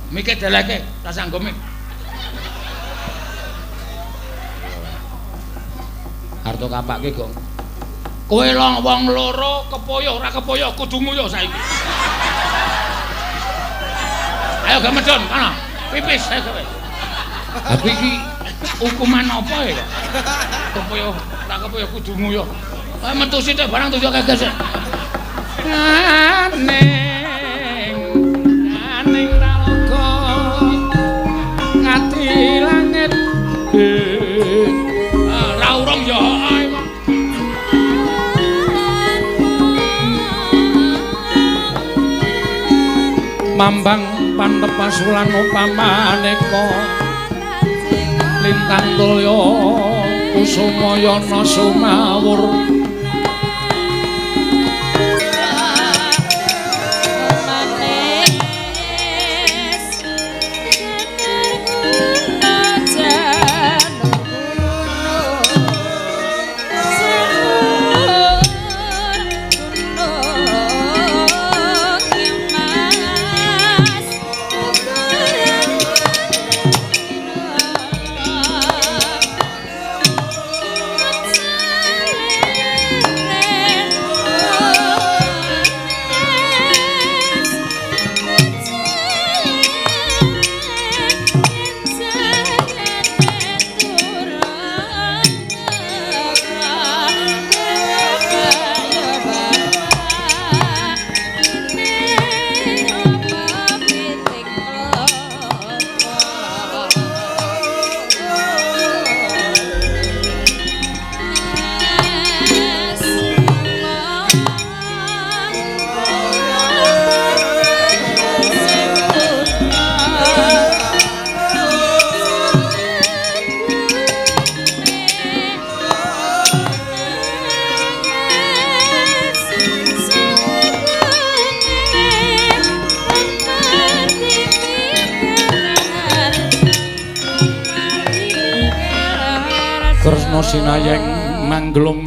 Mike deleke, tak sanggo mik. Arto kapake, Gong. Kowe wong loro kepoyo ora kepoyo kudu nguyuh saiki. Ayo gak medon, kana. Pipis ayo kowe. Tapi iki hukuman apa ya? Kepoyo ora kepoyo kudu nguyuh. Metu sithik barang tuju keges. Aning raloga ngati langit. Ra urung ya ae. Mambang pantepasulan upamaneka lintang tulya kusumayana sumawur sinayeng manglung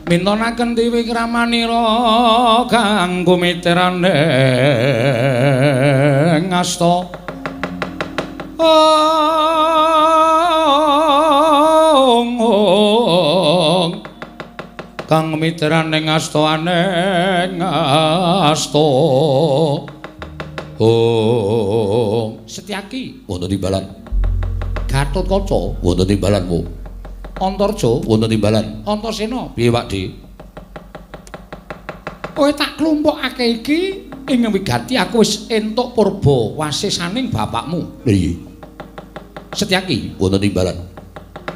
mintonaken tiwi kramanira kanggo mitirane ngasta kang mitirane ngastane ngasta Setyaki wonten timbalan Gatotkaca wonten timbalanmu. Antarja wonten timbalan. Antasena piye Pakde? Kowe tak klumpukake iki ing wigati aku wis entuk purba wasisaning bapakmu. Lha iya. Setyaki wonten timbalan.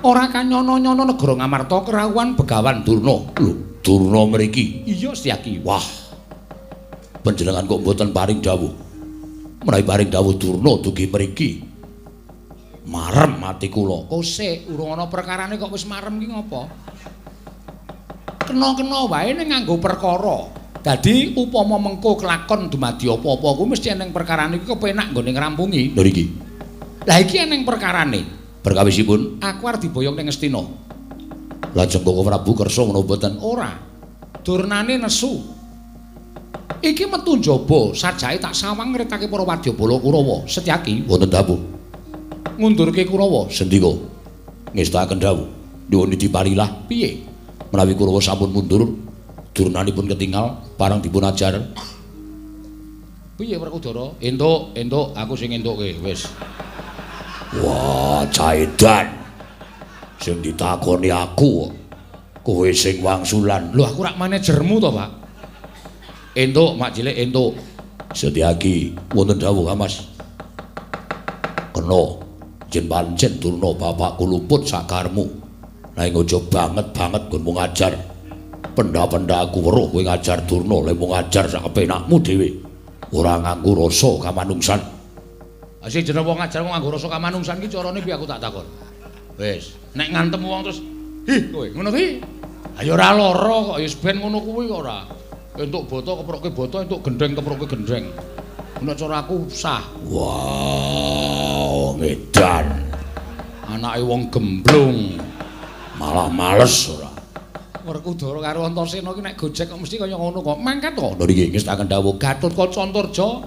Ora kanyono-nyono negara Ngamarta kerawuhan Begawan Durna. Lho, Durna mriki. Iya Setyaki. Wah. Panjenengan kok mboten paring dawuh. Menawi paring dawuh Durna dugi mriki. Marem ati kula. Kosek urung ana perkarane kok wis marem ki ngopo? Kena-kena wae ning nganggo perkara. Dadi upama mengko kelakon dumadi apa-apa kuwi mesti eneng perkarane iki kepenak nggone ngrampungi. Lho iki. Lah iki eneng perkarane. Berkawisipun aku arep diboyong ning Ngastina. Lajeng Koko Prabu kersa menawa boten ora. Durnane nesu. Iki metu njaba, sajake tak sawang ngretake para wadyabala Kurawa. Setyaki wonten dawuh. Ngundurke Kurawa sendika. Ngestakaken dawuh. Nyuwun diparilah piye? Menawi Kurawa sampun mundur, durnanipun ketingal parang dipun ajar. Piye Werkudara? Entuk, aku sing entukke wis. Wah, caedan. Sing ditakoni aku kowe sing wangsulan. Lho aku rak manajermu to, Pak. Entuk, Mak Cilik entuk. Setyaki wonten dawuh, Mas. Kena jen pancen Durna bapakku luput sakarmu. Nanging aja banget-banget nggonmu ngajar. Penda-penda aku weruh kowe ngajar Durna, lek mung ngajar sak kepenakmu dhewe. Ora nganggo rasa kamanungsan. Sing jeneng wong ngajar wong nganggo rasa kamanungsan ki carane piye aku tak takon. Wis, nek ngantem wong terus, "Hi, kowe ngono ki?" Ayo ora lara kok, ya ben ngono kuwi kok ora. Entuk boto keproke boto, entuk gendheng keproke gendheng. Nek cara aku sah. Wow, ngedan. Anake wong gemblung. Malah males ora. Werkudara karo Antasena ki nek gojek kok mesti kaya ngono kok. Mangkat to. Lho nggih ngestaken dawuh Gatotkaca Antarja.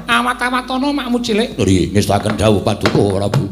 Awat-awatono makmu cilik. Lho nggih ngestaken dawuh Paduka Prabu.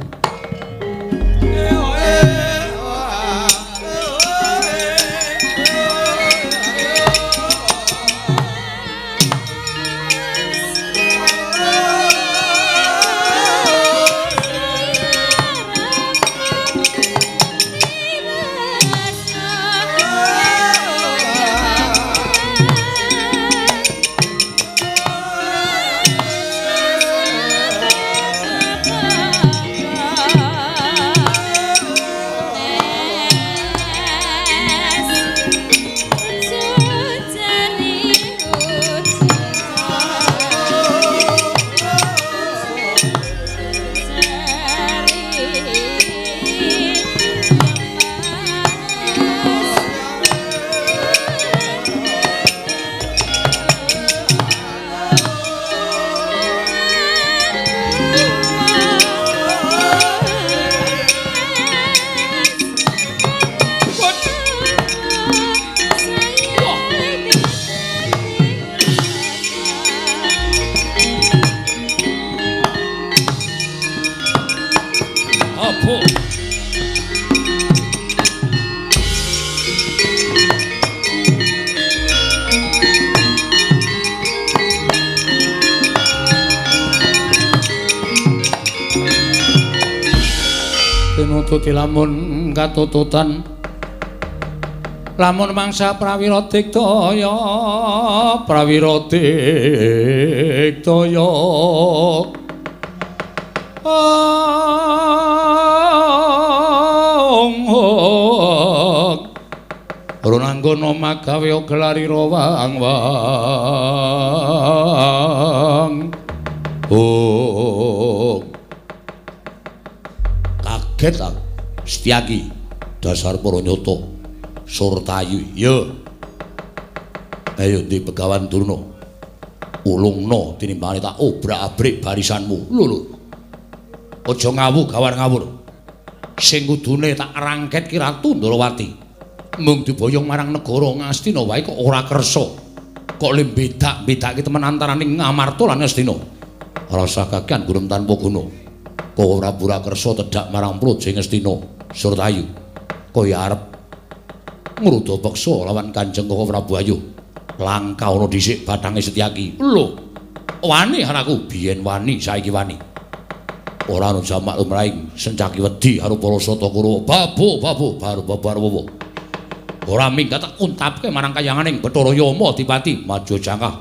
Pinututi lamun katututan lamun mangsa prawira diktaya Runanggana magawe gelari rawang-wang kaget aku Setyaki dasar para nyata Surtayu ya ayo di Begawan Durna ulungna tinimbangane tak obrak-abrik barisanmu lho aja ngawur sing kudune tak rangket ki Ratu Ndrawati mung diboyong marang negara Ngastina wae kok ora kersa kok le bedak-bedake temen antaraning Ngamarta lan Ngastina rasa kakehan gurem tanpa guna kok ora pura kersa tedhak marang Praja Ngastina Surtayu kaya arep ngruda peksa lawan Kanjeng Koko Prabu Ayuh langka ana dhisik bathange Setyaki lho wani anakku biyen wani saiki wani ora ana jamak lumrahing sencaki wedi karo para sata Kurawa babu ora minggat tak untapke marang kayanganing Bathara Yama Adipati maju jangkah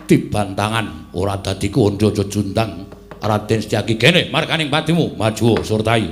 dibantangan ora dadi kandha jundang Raden Setyaki kene markaning patimu maju Surtayu.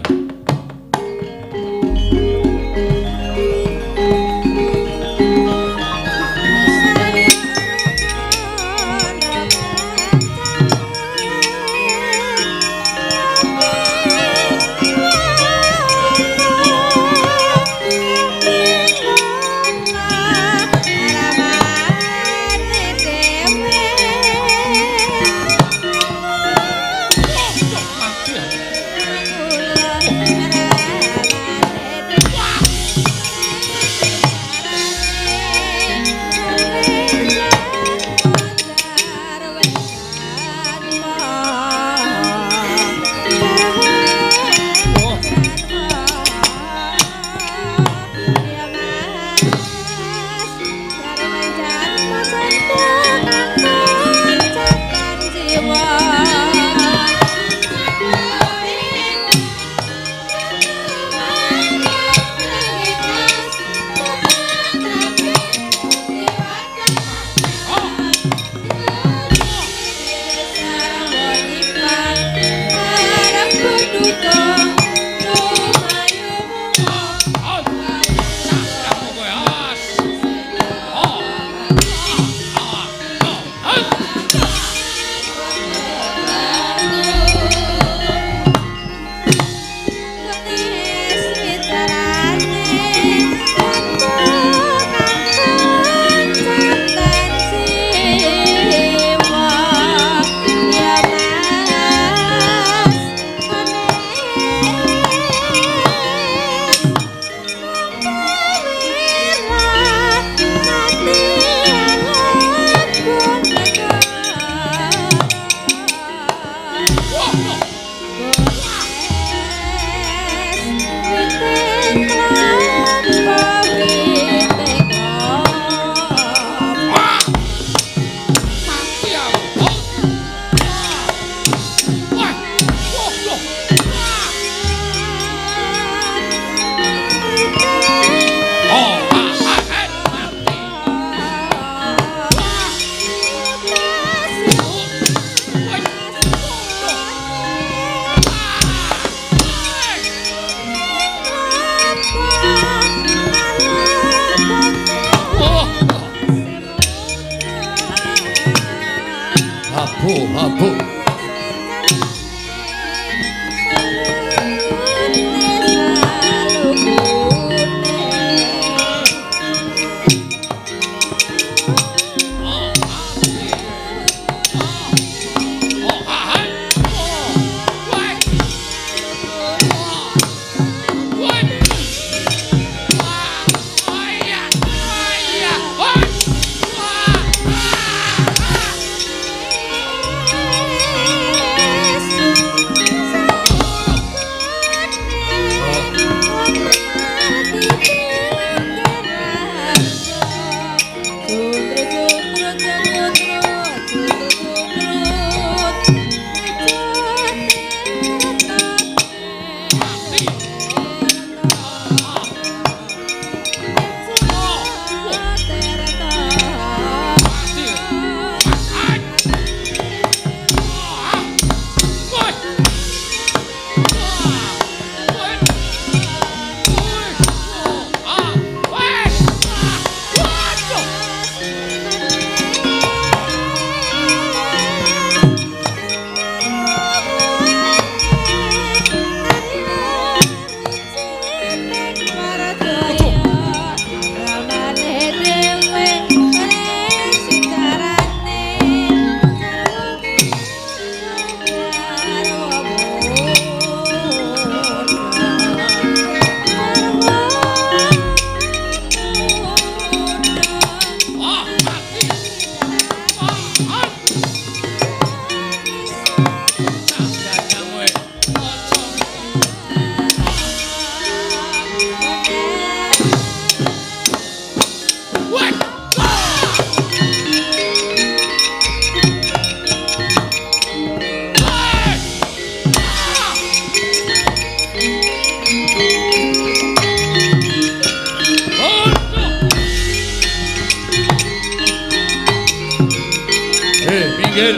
pinggir.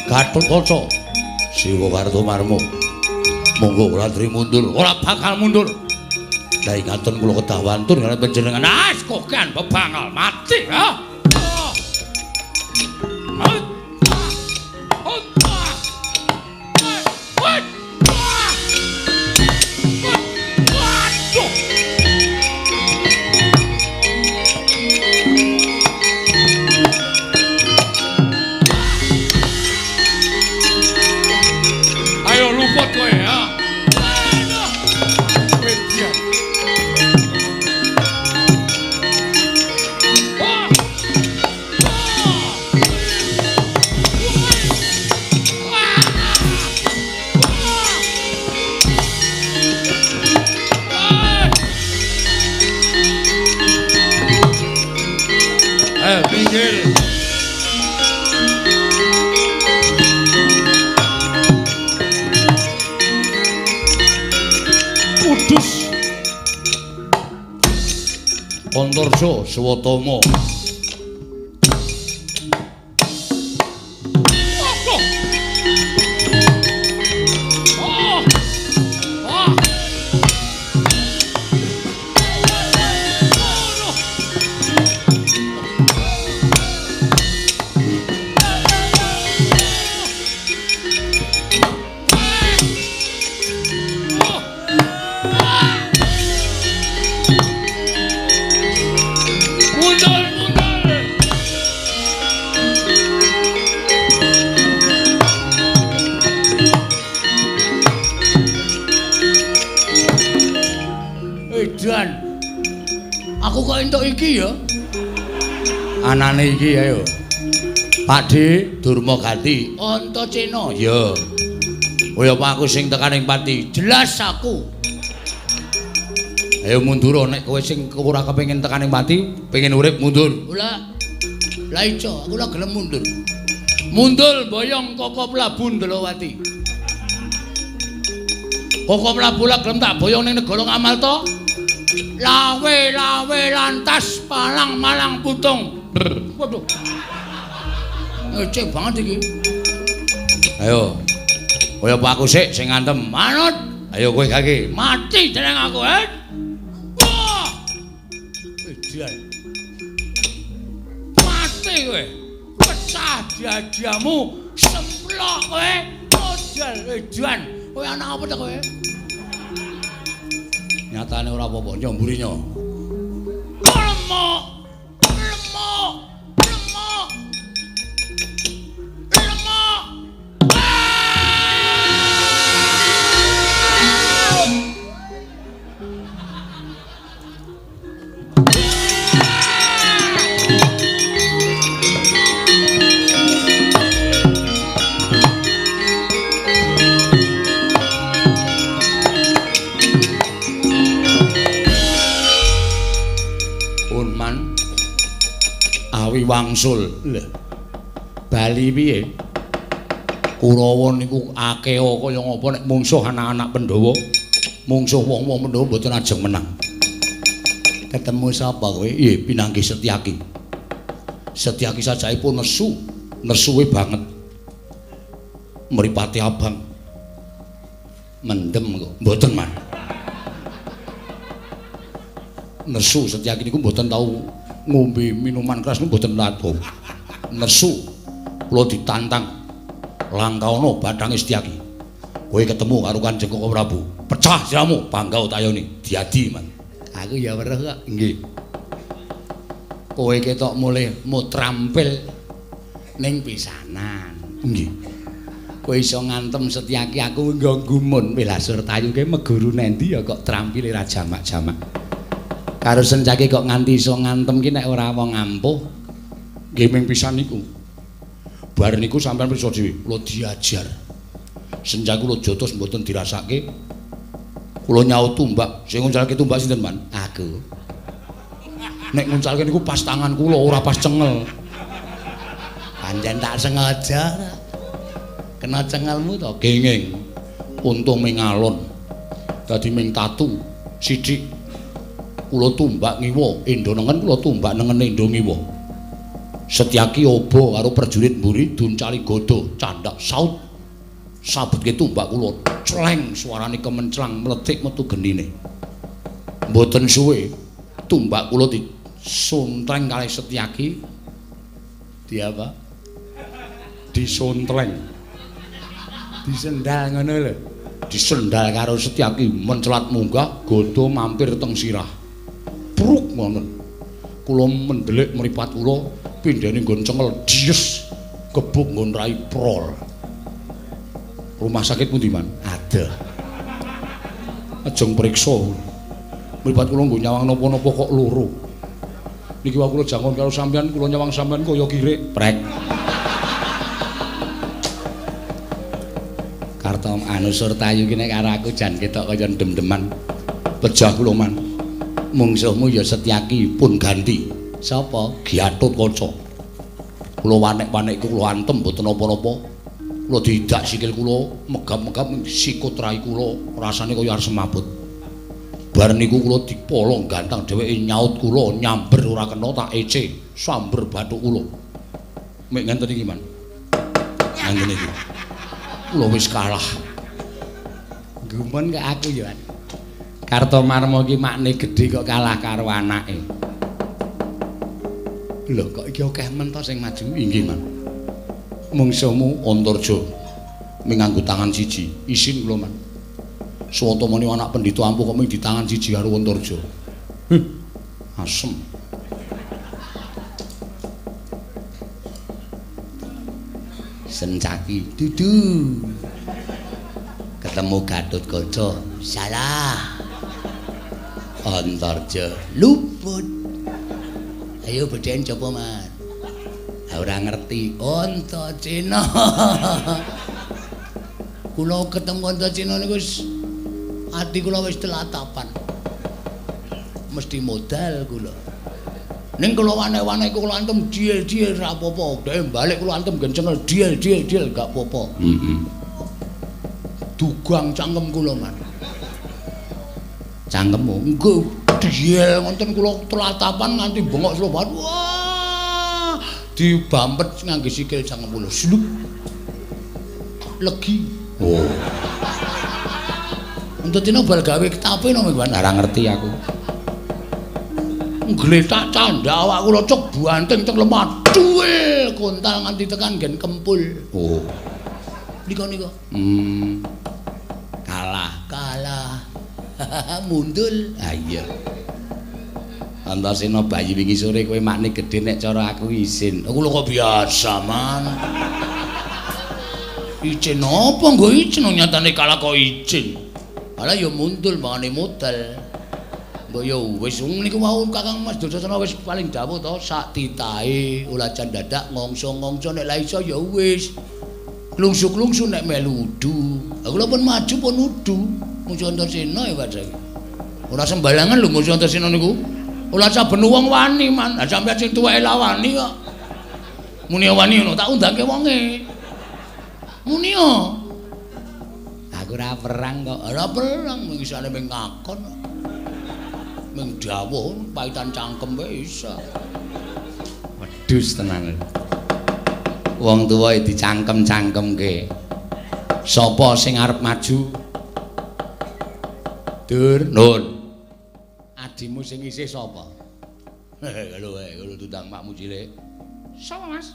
Gatotkaca Siwa Kartomarma monggo ora tri mundur ora bakal mundur lah ingatun kula kedah wantun kalian panjenengan kokan bebangal mati ha Kudus Antarja Swatama aku kok entuk iki ya anane iki ayo Pakde Durmagati Antacena ya kaya apa aku sing tekaning pati jelas aku ayo mundur nek kowe sing ora kepengin tekaning pati pengen urip mundur lah ijo aku ora gelem mundur boyong Koko Prabu Ndolowati Koko Prabu lah gelem tak boyong ning negara Ngamalta lawe lantas palang malang putung. Waduh. Ngecek banget iki. Ayo. Kaya apa aku sik sing ngantem manut. Ayo kowe kaki mati dening aku, Wah. Edan. Mati kowe. Pecah jajamu semplok kowe. Modal edan. Kowe anak apa ta kowe? Nyatane ora apa-apa nyomburi nyo. Lemok. Wangsul lho Bali piye Kurawa niku akeh kaya ngapa nek mungsuh anak-anak Pandhawa mungsuh wong-wong Pandhawa mboten ajeng menang ketemu sapa kowe nggih Pinanggi Setyaki sajaipun nesuwe banget mripate abang mendem kok mboten man nesu Setyaki niku mboten tau ngombe minuman keras niku mboten lato. Nesu kula ditantang langkauna Bathang Setyaki. Kowe ketemu karo Kanjeng Koko Prabu, pecah jamu bangga utayone diadi, Man. Aku ya weruh kok. Nggih. Kowe ketok mulih mutrampil ning pisanan. Nggih. Kowe iso ngantem Setyaki aku nggo gumun Wela Surtayu ke meguru nendi ya kok trampile ra jamak-jamak. Karo Setyaki kok nganti iso ngantem ki nek ora wong ampuh nggih ming pisan niku bar niku sampean pirsa dhewe kula diajar Setyaki kula jotos mboten dirasake kula nyaut tumbak sing nguncalke tumbak sinten Man aku nek nguncalke niku pas tangan kula ora pas cengel pancen tak sengaja kena cengelmu to gengeng untung ming alon. Dadi ming tatu sithik kula tumbak ngiwa, endo nengen kula tumbak nengen endo ngiwa. Setyaki obo karo prajurit mburi duncali godo, candhak saut. Sabutke tumbak kula cleng suarane kemenclang mletik metu genine. Mboten suwe tumbak kula disuntreng kalih Setyaki. Apa? Disontreng. Disendal ngono lho. Disendal karo Setyaki mencelat munggah godo mampir teng sirah. Pruk ngono. Kula mendelik mripat kula pindhane nggon cengel dies gebuk nggon rai prol. Rumah sakit pundi man? Ada. Ajeng priksa. Mripat kula nggo nyawang napa-napa kok loro. Niki wae kula jangon karo sampean, kula nyawang sampean kaya kirik. Prek. Karta anu Surtayu ki nek karo aku jan ketok kaya dem-deman. Pejah kula man. Mungsuhmu ya Setyaki pun ganti. Sapa? Gatotkaca. Kula wanek-wanekku kula antem mboten napa-napa. Kula didak sikil kula, megap-megap sikut rai kula, rasane kaya arep semaput. Bar niku kula dipolong ganteng dheweke nyaut kula nyamber ora kena tak ece samber bathuk kula. Mek ngenten iki man. Ngenten iki. Kula wis kalah. Gumun kok aku ya. Kartomarma iki makne gedhe kok kalah karo anake. Lho kok iki akeh men to sing maju inggih man. Mungsuhmu Antarja minganggo tangan siji, isin kula man. Swatamane anak pendhita ampuh kok ming di tangan siji karo Antarja. Asem. Sencaki dudu. Ketemu Gatotkaca, salah. Antarja luput. Ayo bedhen coba man. Ora ngerti Antaséna. Kula ketemu Antaséna niku wis ati kula wis telatapan. Mesti modal kula. Ning kula wanek-wanek kula antem diel-diel ra apa-apa. Dhek balik kula antem gencengel diel-diel gak apa-apa. Dugang cangkem kula man. Cangkemmu engko diel wonten kula telatapan nganti bengok slobat. Wah! Dibampet ngangge sikil cangkem kula. Slup. Legi. Oh. Entuk bal gawe ketape no Mbak ora ngerti aku. Gletak candha awak kula cok banting teng lemah. Duel kontal nganti tekan gen kempul. Oh. Nika. Kalah. Mundul. Ah iya. Antaséna bayi wingi sore kowe makne gedhe nek cara aku isin. Aku lho kok biasa, Man. Icin apa nggo icin nyatane kalah kok icin. Ala ya mundul mangane modal. Mbok ya wis niku wau Kakang Mas Dursasana wis paling dawuh to sak titahe ulajan dadak ngongso-ngongso nek la iso ya wis. Klungsuk-klungsuk nek melu udu. Aku lho pun maju pun udu. Musuh Antaséna ya padha. Ora sembarangan lho musuh Antaséna niku. Ora saben wong wani man. Lah sampeyan sing tuweke lawani kok. Muni wani ngono tak undangke wonge. Muni yo. Aku ora perang kok. Ora perang mengisane ming ngakon. Ming dawuh paitan cangkem wae isa. Wedhus tenan. Wong tuwa dicangkem-cangkemke. Sapa sing arep maju? Dur, Nun. Adimu sing isih sapa? Lho wae, kalau tutang makmu cilik. Sapa, Mas?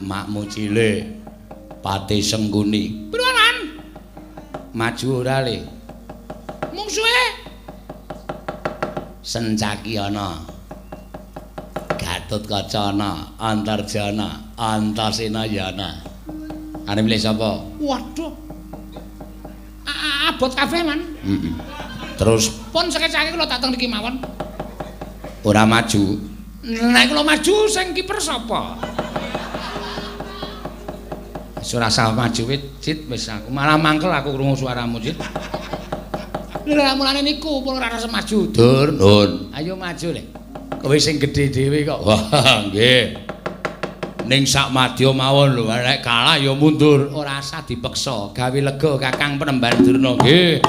Makmu cilik. Pati Sengguni. Pironan? Maju ora le. Mungsuhe. Sencaki ana. Gatotkaca ana, Antarja ana, Antaséna ya ana. Arep milih sapa? Waduh. Abot kabeh man. Terus pun sekecake kula tak teng niki mawon. Ora maju. Nek kula maju sing kiper sapa? Ora usah maju Cit, wis aku malah mangkel aku krungu suaramu Cit. Lha mulane niku pun ora rasa maju. Dur, Nun. Ayo maju le. Kowe sing gedhe dhewe kok. Wah, nggih. ning sak madya mawon lho nek kalah ya mundur ora usah dipeksa gawe lega Kakang Penemban Durna nggih.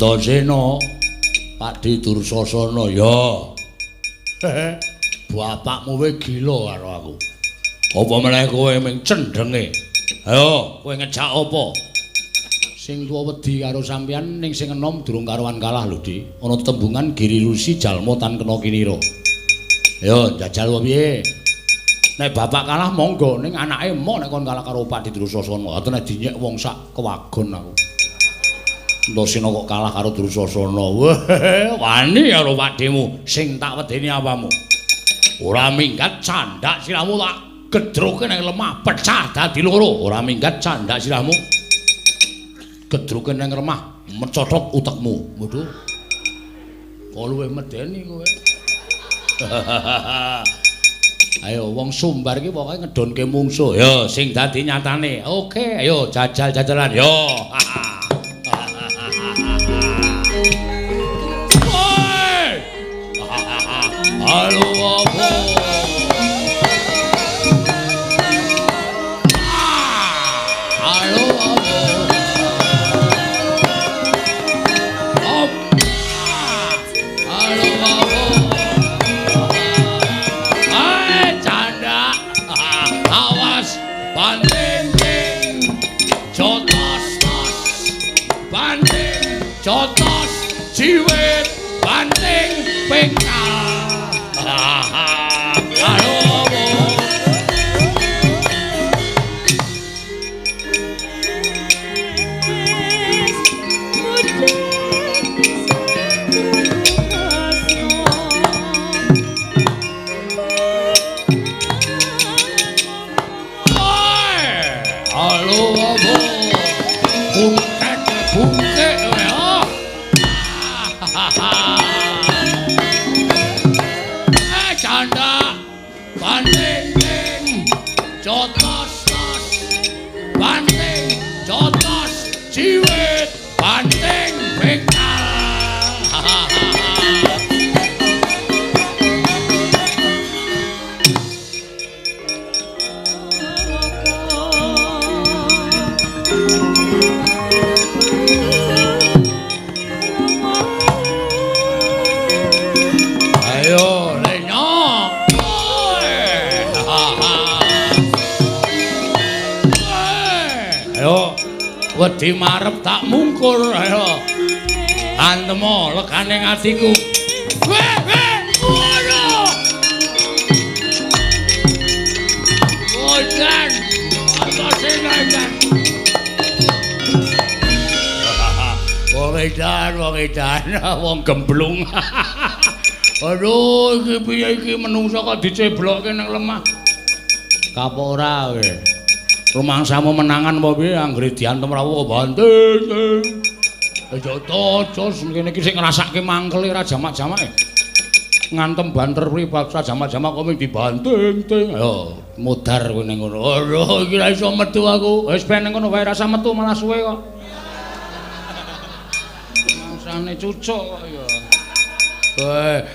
Antasena Pakdi Dursasana ya. Bapakmu wis gila karo aku. Apa meneh kowe ming cendhenge? Ayo, kowe ngejak apa? Sing tuwa wedi karo sampeyan ning sing enom durung karuan kalah lho, Di. Ana tembungan Giri Rusi jalma tan kena kinira. Ayo, jajal wae piye? Nek bapak kalah monggo, ning anake emok nek kon kalah karo Pakdi Dursasana. Ate nek dinyek wong sak kewagon aku. Antasena kok kalah karo Dursasana. Wah, wani karo pakdemu sing tak wedeni apamu. Ora minggat candhak sirahmu tak gedruke nang lemah pecah dadi loro. Ora minggat candhak sirahmu. Gedruke nang lemah mecothok utekmu. Waduh. Kok luwih medeni kowe. Ayo wong Sumbar iki pokoke ngedonke mungsuh. Yo sing dadi nyatane. Oke, ayo jajal-jajalan yo. Halo apa? Halo apa? Halo apa? Canda. Awas banding jotos banding jotos jiwit banding pengkal. Wedi marep tak mungkur ayo. Antemo legane atiku. Waduh. Ojan. Antasena. Wong edan, wong gemblung. Aduh, iki piye iki menungsa kok diceblokke nang lemah. Kapora kowe. Rumangsamu menangan apa piye anggere diantem rawuh banting. Ya tocos kene iki sing ngrasake mangkele ra jamak-jamake. Ngantem banter pripaksa jamak-jamak kok dibanting-ting. Yo mudar kowe ning ngono. Ora iki ra iso metu aku. Wis ben ning ngono wae rasa metu malah suwe kok. Mangsane cucuk kok ya.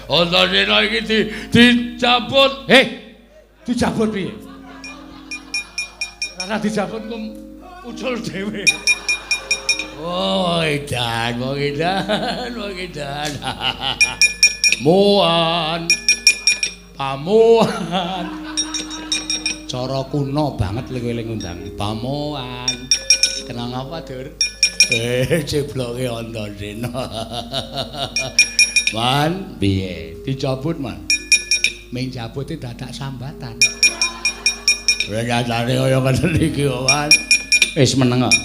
Antasena iki dicabut. Dicabut piye? Rasa dicabut kok ucul dhewe. Oh, edan. Muan. Pamuan. Cara kuno banget eling undang. Pamuan. Kenal apa, Dur? Cebloke Antasena. Man, piye? Dicabut, Man. Ming cabute dadak sambatan. Ora nyatane kaya ngene iki, Man. Wis meneng kok.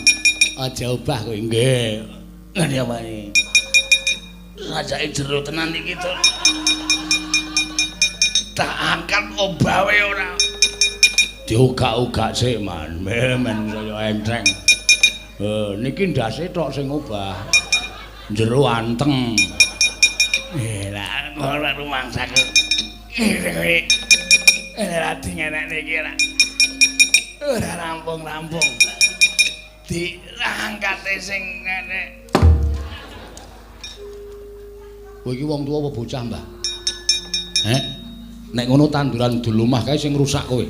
Aja obah kowe nggih. Ngene apa iki? Rajake jero tenan iki to. Tak angkat obahe ora. Diugak-ugak sik, Man. Men saya entreng. Niki ndase tok sing obah. Jero anteng. Lah ora rumangsaku. Ora dingenek niki ora. Ora rampung-rampung. Diangkate sing ngene. Kowe iki wong tuwa apa bocah, Mbah? Nek ngono tanduran dulumah kae sing rusak kowe.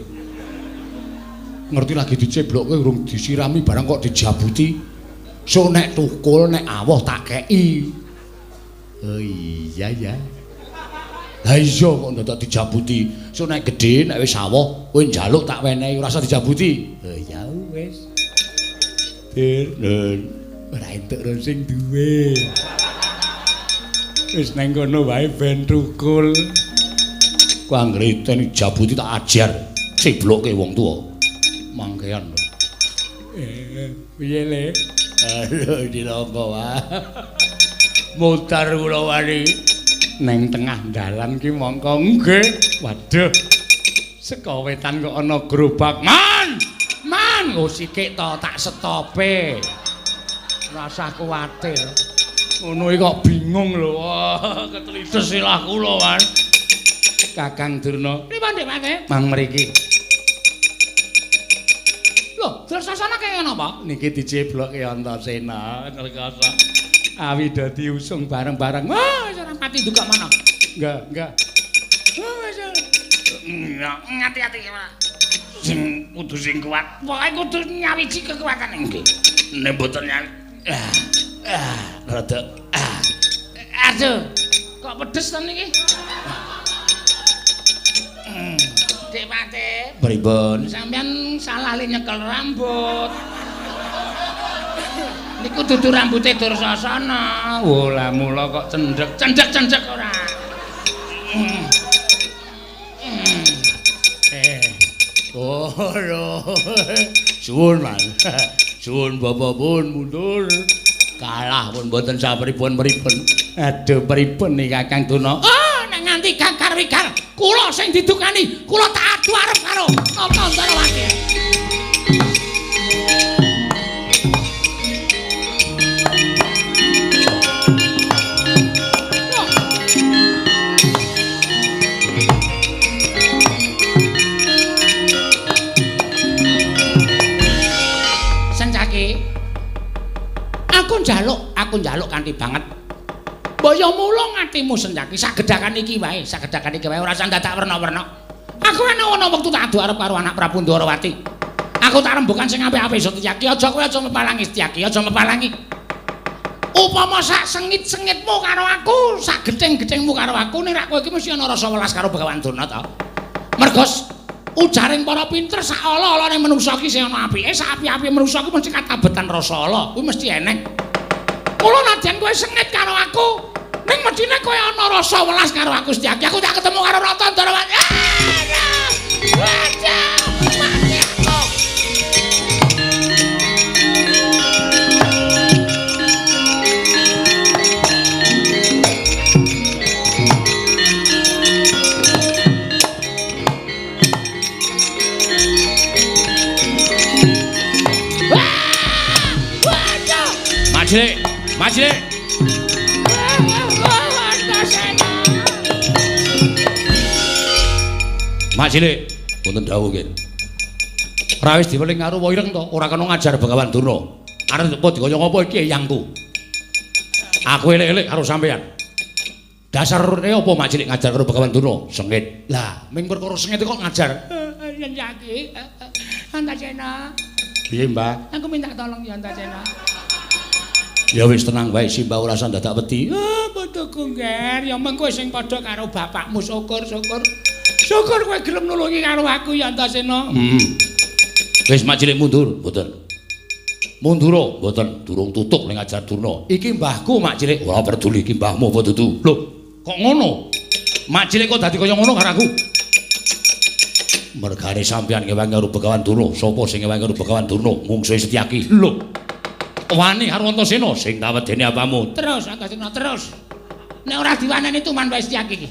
Ngerti lagi diceblokke urung disirami barang kok dijabuti. So nek tukul nek awoh tak kei. Oh iya ya. Lah iya kok ndak dijabuti. So nek gedhe nek wis awoh kowe njaluk tak wenehi ora usah dijabuti. Oh ya wis. Nun, ora entuk sing duwe. Wis nang kono wae ben tukul. Ku anggere ten jabuti tak ajar, cebloke wong tuwa. Mangkean. Piye le? Aduh dilompo wae. Mutar kula wani nang tengah dalan ki mongko nggih. Waduh. Seka wetan kok ana gerobak. Man, sikik to tak stope. Rasa kuwatir. Ngono iki kok bingung lho. Wah, ketlides silah kula, Man. Kakang Durna. Pripun, Dik? Mang mriki. Lho, Drasasana kaya napa? Niki diceblokke Antasena, ngerkasa. Awi dadi usung bareng-bareng. Wah, wis ora pati ndukak mana. Enggak. Wah, wis. Ngati-ati, Pak. Sing kudu sing kuat. Pokoke kudu nyawiji kekuatan iki. Nek mboten nyawi. Rada. Aduh. Kok pedes to niki? Dik Pate. Pripun? Sampeyan salah le nyekel rambut. Niku dudu rambuté Dursasana. Lah mula kok cendhek ora. Oh, suwun, Man. Suwun Bapak pun mundur. Kalah pun mboten sapripun-pripun. Aduh, pripun nih Kakang Durna? Oh, nek nganti kakar-wikar, kula sing didukani, kula tak adu arep karo Antasena. Aku njaluk kanthi banget. Mbaya mulung atimu Senjaki sagedhakan iki wae, ora usah dadak werna-werna. Aku ana wektu tak adu arep karo anak Prabu Ndarawati. Aku tak rembukan sing apik-apik Setyaki, aja kowe aja mepalangi Setyaki, aja mepalangi. Upama sak sengit-sengitmu karo aku, sak gething-gethingmu karo aku, nek kowe iki mesti ana rasa welas karo Begawan Durna ta. Mergo ujaring para pinter sak ala-alane manungsa iki sing ana apike, sak apik-apike manungsa iki mesti katabetan rasa ala. Kuwi mesti eneng. Mula nadyan kowe sengit karo aku, ning medine kowe ana rasa welas karo aku Setyaki. Aku tak ketemu karo Rata Ndarawati. Mati aku. Majlik. Mak Cilik, wonten dawuh nggih. Ora wis diweling karo Waireng to, ora kena ngajar Begawan Durna. Arep apa dikaya ngapa iki eyangku. Aku elek-elek karo sampean. Dasarne apa Mak Cilik ngajar karo Begawan Durna? Sengit. Lah, ming perkara sengit kok ngajar. Yen yaki. Antasena. Piye, Mbah? Aku minta tolong ya Antasena. Ya wis tenang wae Simbah ora usah dadak wedi. Padha Gungger, ya mengko sing padha karo bapakmu syukur-syukur. Syukur kowe gelem nulungi karo aku ya Antasena. Wis Mak Cilik mundur, mboten. Mundura, mboten durung tutuk ning ngajar Durna. Iki mbahku Mak Cilik. Ora peduli iki mbahmu apa dudu. Lho, kok ngono? Mak Cilik kok dadi kaya ngono karo aku? Mergane sampeyan ngewangi karo Begawan Durna. Sapa sing ngewangi karo Begawan Durna? Mungsuhe Setyaki. Lho. Wani karo Antasena sing tawedene apamu. Terus Antasena terus. Nek ora diwaneni tuman wae Setyaki iki.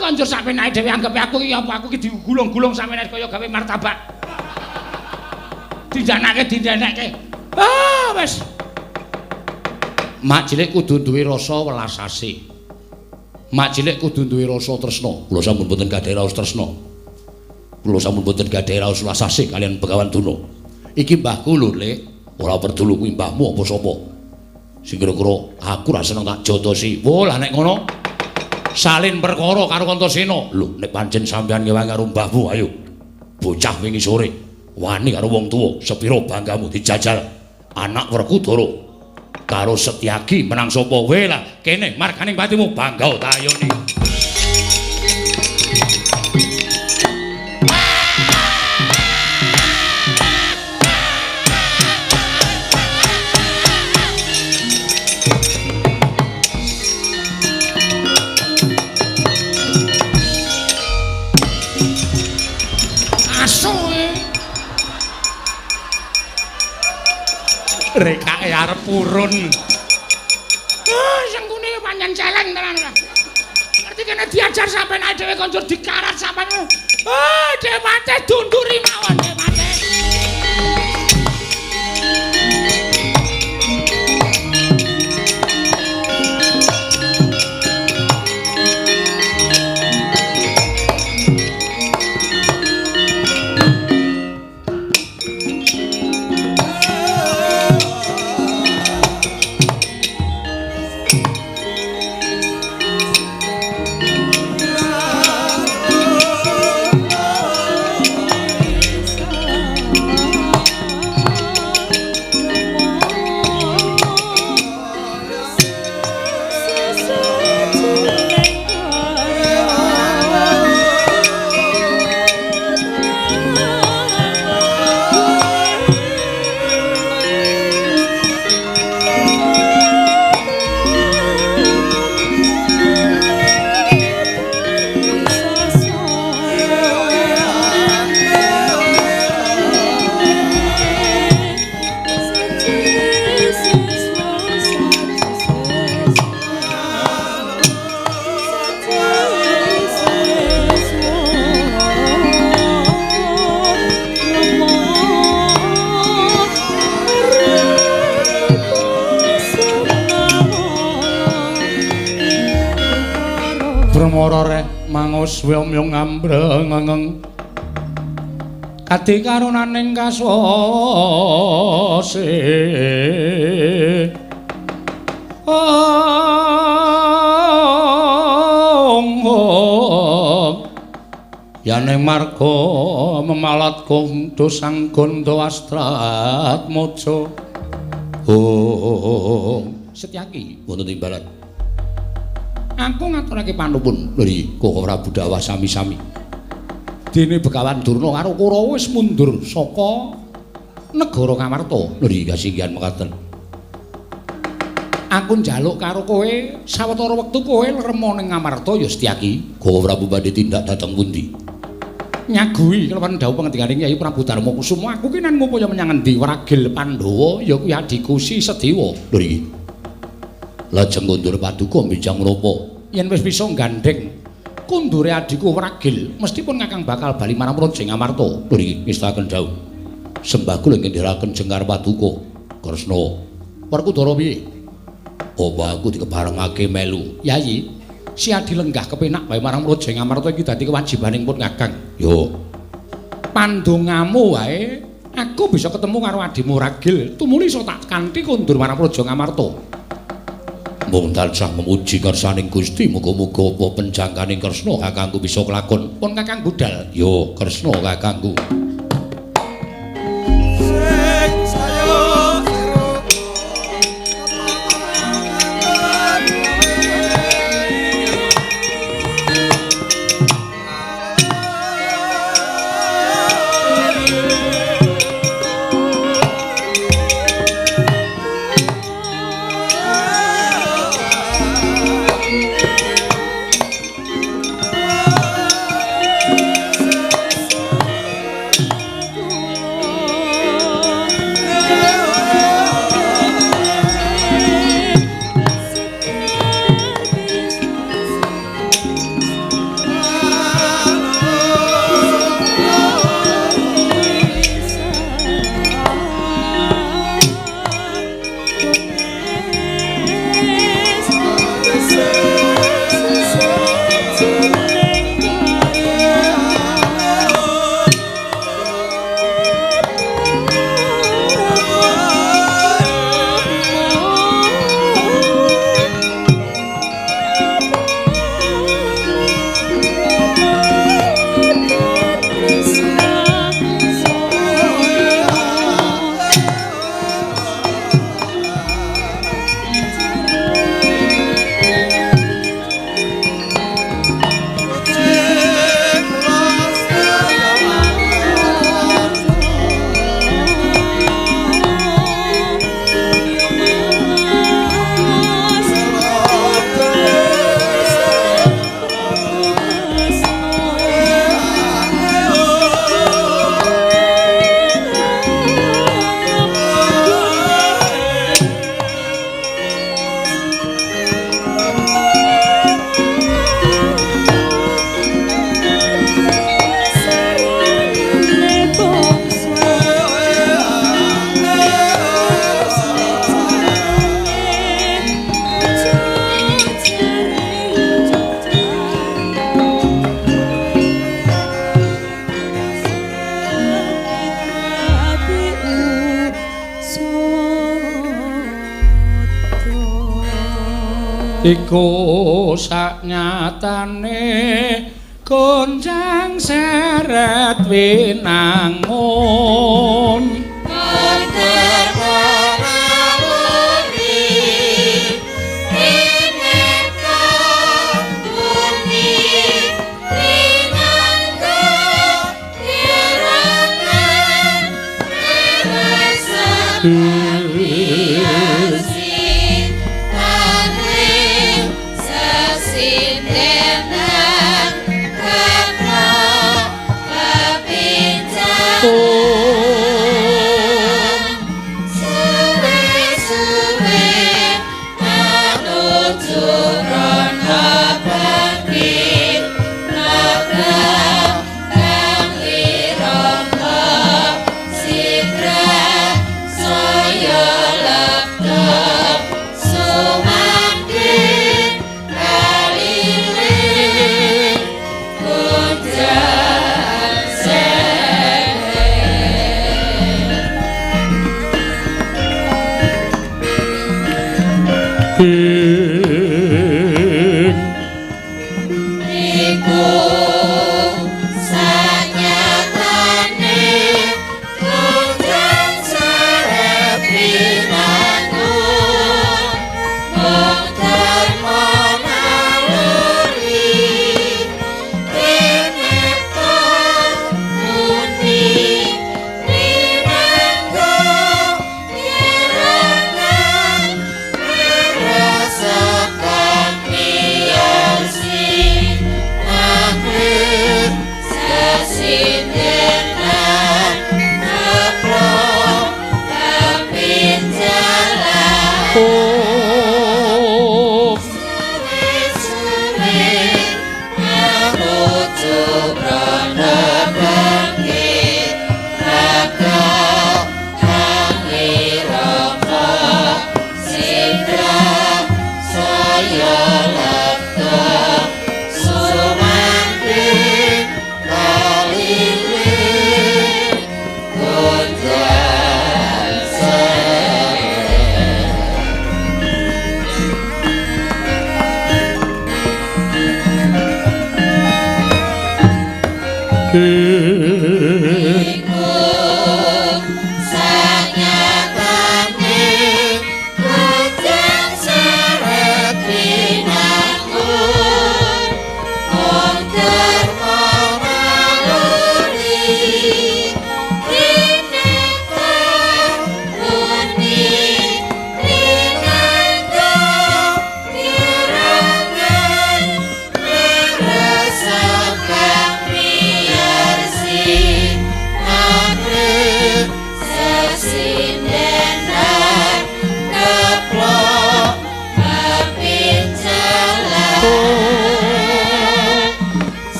Konjur sampeyan dhewe anggap aku iki apa aku iki digulung-gulung sampeyan kaya gawe martabak. Dindanake. Wes. Mak Cilik kudu duwe rasa welas asih. Mak Cilik kudu duwe rasa tresna. Kula sampun boten gadhah raos tresna. Kula sampun boten gadhah raos welas asih kalian Begawan Durna. Iki mbahku lho, Lek. Ora peduli kuwi mbahmu apa sapa. Sing kira-kira aku ra seneng tak jotosi. Wo lah nek ngono salin perkara karo Antasena. Lho, nek pancen sampeyan ngewangi karo mbahmu ayo. Bocah wingi sore wani karo wong tuwa, sepira banggamu dijajal anak Werkudara karo Setyaki menang sapa wae lah. Kene marganing patimu bangga ta ayoni. Rekake arep purun. Sengkune pancen celeng tenan. Ngerti kene diajar sampeyan dhewe konjur dikarat sampeyan. Dhewe mate dunduri mawon dhewe mate. Swemyong ambreng kadi karunaning kasose yane marga memalat kondho sang gondo astrat mojo Setyaki wonten ing balat. Aku ngaturake panuwun dari Koko Prabu Dawah sami-sami. Dene Begawan Durna karo Kurawa wis mundur saka negara Kamarta. Lho kasinggihan mekaten. Aku njaluk karo kowe sawetara wektu kowe remo ning Ngamarta ya Setyaki. Koko Prabu badhe tindak dhateng pundi? Nyagui kelawan dawuh pengendikaning Kyai Prabu Darma Kusuma, aku ki nan ngupaya menyang endi Waragil Pandhawa ya kuwi adiku Si Sedewa. Lho iki. Lajeng kundur paduka mbijang ngrapa yen wis bisa gandeng kundure adiku Waragil mestipun Kakang bakal bali marang Praja Ngamarta. Lho iki ngestaken dawuh sembah kula ngendharaken jengkar paduka Kresna Werkudara piye Apa aku dikebarengake melu? Yayi, si Adi lenggah kepenak wae marang Raja Ngamarta iki dadi kewajibaning pun Kakang. Yo. Pandongamu wae aku bisa ketemu karo adimu Ragil. Tumuli iso tak kanthi kondur marang Raja Ngamarta. Mung tansah memuji kersaning Gusti, muga-muga apa penjangkaning Kresna kakangku bisa kelakon. Pun Kakang budal. Yo, Kresna kakangku. Iku saknyatane gonjang seret winangun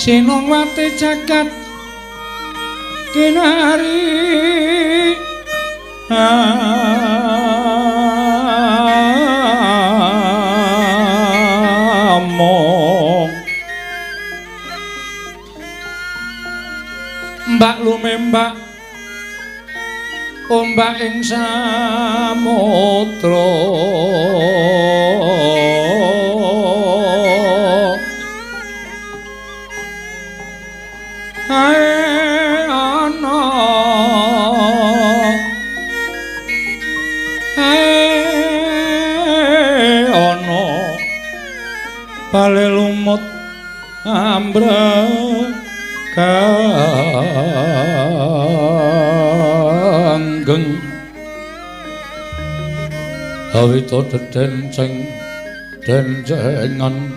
Sinong wate jagat kinari among mbak lumembak ombak ing samudra bale lumut ambrekanggeng awita dedenceng dencengan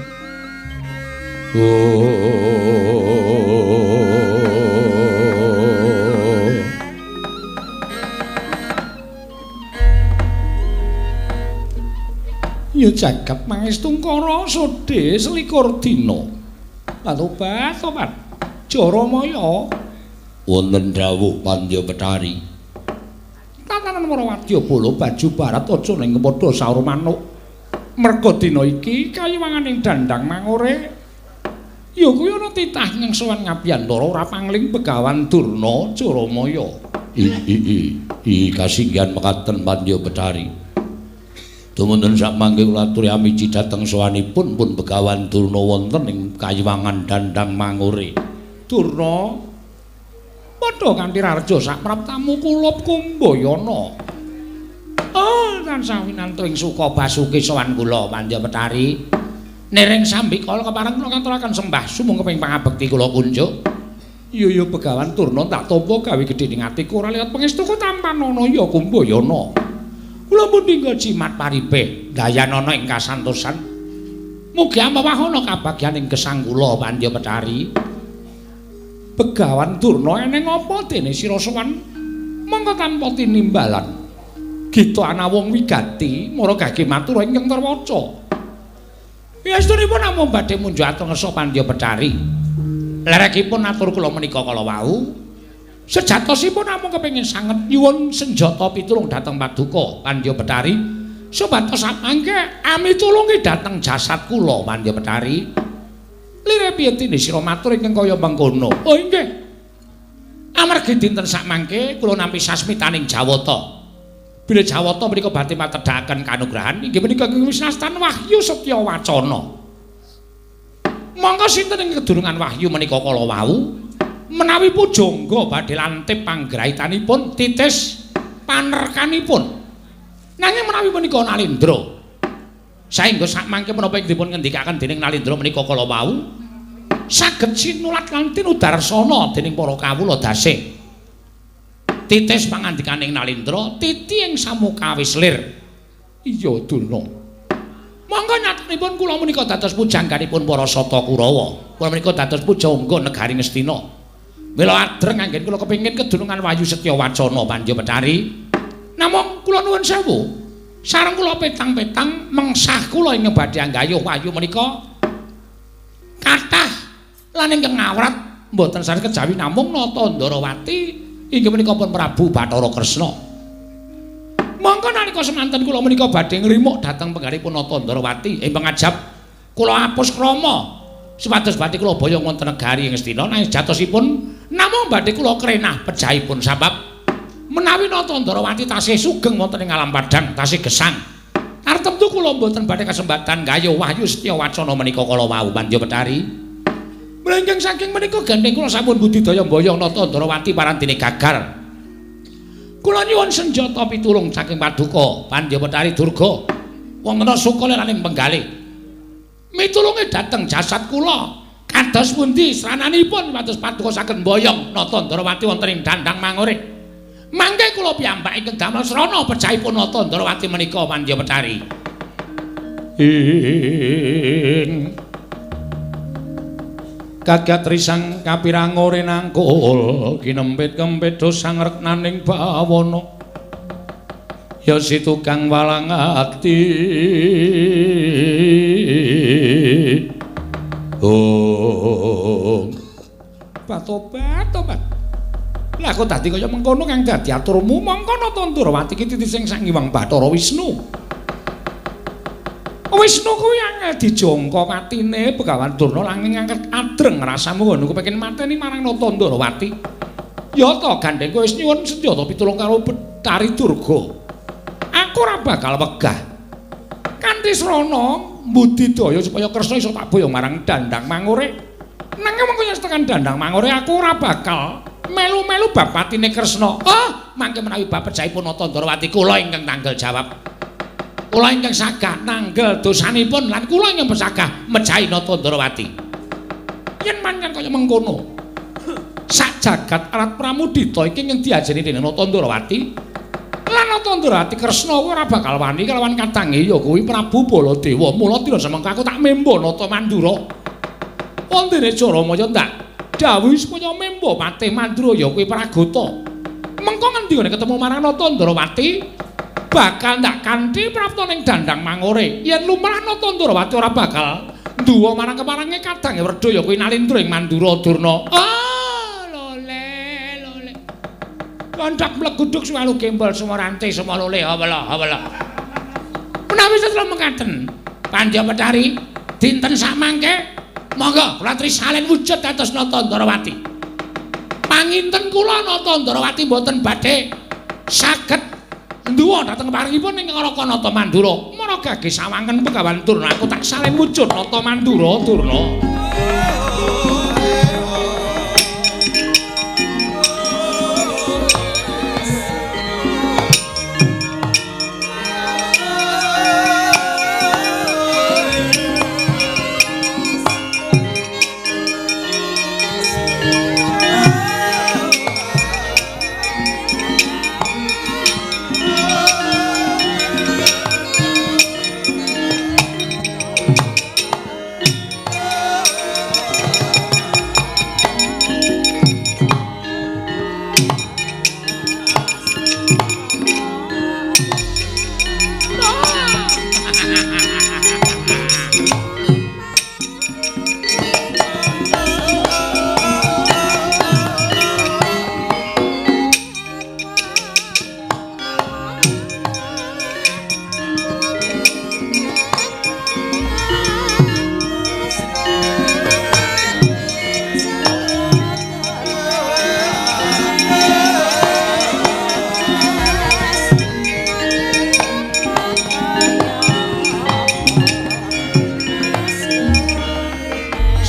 ya jagat mangestungkara sodhe selikur dina patobat Jaramaya wonten dawuh Pandya Betari tatanan Marawatya bala baju barat aja ning kepada saur manuk merga dina iki kayiwanganing dandang mangore ya kuwi ana titah ning sowan Ngabiyantara ora pangling Begawan Durna Jaramaya kasinggihan mekaten Pandya Betari dumunten samangke kula aturi amiji dhateng sowanipun pun Begawan Durna wonten ing kayiwangan dandang mangore. Durna padha kanthi rarja sapraptamu kula Kumbayana. Tansah winantu ing suka basuki sowan kula Pandya Betari. Nering sambikala kepareng kula ngaturaken sembah sumung keping pangabekti kula kunjuk. Iya Begawan Durna tak tampa gawe gedhening atiku ora liwat pangestuku tampanana ya Kumbayana. Kula mundhingga jimat paribeh dayanana ing kasantosan. Mugi amawahana kabagyan ing gesang kula Pandya Betari. Begawan Durna eneng apa dene sira sowan mongko tanpa tinimbalan. Gita ana wong wigati mara gage matur ingkang terwaca. Yastunipun namung badhe munjuk atur ngesa Pandya Betari. Lerekipun atur kula menika kala wau sejatosipun namung kepengin sanget nyuwun senjata pitulung dhateng Paduka Pandya Betari. Supados samangke ami tulungi dhateng jasad kula Pandya Betari. Lire piye dene sira matur ingkang kaya mangkono? Oh nggih. Amargi dinten sakmangke kula nampi sasmitaning Jawata. Bila Jawata menika badhe matedhaken kanugrahan inggih menika wisnastan Wahyu Setya Wacana. Monggo sinten ing kedurungan Wahyu menika kala wau menawi pujangga badhe lantip panggrahitanipun titis panerkanipun. Nanging menawi menika Nalindra saengga sakmangke menapa ing dipun ngendikaken dening Nalindra menika kala wau saged sinulat lan tinudarsana dening para kawula dasih. Titis pangandikaning Nalindra titi ing samuka wis lir. Iya Durna. Monggo nyat Saknipun kula menika dados pujangganipun para Sata Kurawa. Kula menika dados pujangga negari Ngastina. Mila adreng anggen kula kepengin kedunungan Wayu Setya Wacana Pandya Betari. Namung kula nuwun sewu, sareng kula petang-petang mengsah kula ing badhe anggayuh Wayu menika kathah lan ingkang ngawrat mboten saged kejawi namung Nata Ndarawati inggih menika pun Prabu Bathara Kresna. Monggo nalika semanten kula menika badhe ngrimuk dhateng penggalipun Nata Ndarawati ing pangajab kula apus krama supados badhe kula boyong wonten negari Ngastina nanging jatosipun namung badhe kula krenah pejahipun sabab menawi Nata Ndarawati tasih sugeng wonten ing alam padhang tasih gesang artemtu kula mboten badhe kesempatan gayuh Wahyu Setya Wacana menika kala wau Pandya Betari. Mlengking saking menika gandeng kula sampun budidaya mboyong Nata Ndarawati parantine gagal. Kula nyuwun senjata pitulung saking Paduka Pandya Betari Durga wonten Sukala lan ing penggalih. Mitulunge dhateng jasad kula kados pundi srananipun pados Paduka saged mboyong Nata Ndarawati wonten ing Dandang Mangure. Mangke kula piyambak ingkang damel srana pejahipun Nata Ndarawati menika Pandya Betari. Gagat risang kapirangore nangkul kinempit-kempit dosang reknaning bawana ya si tukang walang ati tobat lah kok dadi kaya mengkono kang dadi aturmu mongko Nata Ndarawati iki titi sing Sang Hyang Bathara Wisnu. Wisnu kuwi angel dijangka patine Begawan Durna langing angkat adreng rasamu ngono kepengin mateni marang Nata Ndarawati. Ya ta gandeng kowe wis nyuwun senjata pitulung karo Betari Durga. Aku ora bakal wegah. Kanthi srana mbudidaya supaya Kresna iso tak boyong marang Dandang Mangure. Nanging mengko yen tekan Dandang Mangure aku ora bakal melu-melu bab patine Kresna. Oh, mangke menawi bab pejahipun Nata Ndarawati kula ingkang tanggal jawab. Kula ingkang sagah nanggel dosanipun lan kula ingkang sagah mejahi Nata Ndarawati. Yen pancen kaya mengkono. Sak jagat alat pramudita iki ingkang diajeni dening Nata Ndarawati. Lan Nata Ndarawati Kresna ora bakal wani kalawan katange ya kuwi Prabu Baladewa. Mula dina semengko aku tak memba Nata Mandura. Wondene Jaramaya ndak dawuh supaya memba Patih Mandura ya kuwi Pragata. Mengko ngendi ketemu marang Nata Ndarawati? Bakal ndak kanthi prapta ning Dandang Mangure. Yen lumrah Nata Ndarawati ora bakal nduwa marang keparange kadange Werda ya kuwi Nalindra ing Mandura Durna. Ah, lole. Kondak mleguduk suwalu gembol semua rantai semua lole. Hawala. Menawi setra mekaten, Pandya Betari dinten samangke monggo kula trisalen wujud dados Nata Ndarawati. Panginten kula Nata Ndarawati mboten badhe saged nduwa dhateng paringipun ing Raka Nata Mandura. Maragage sawangen Begawan Durna aku tak salin wujud Nata Mandura Durna.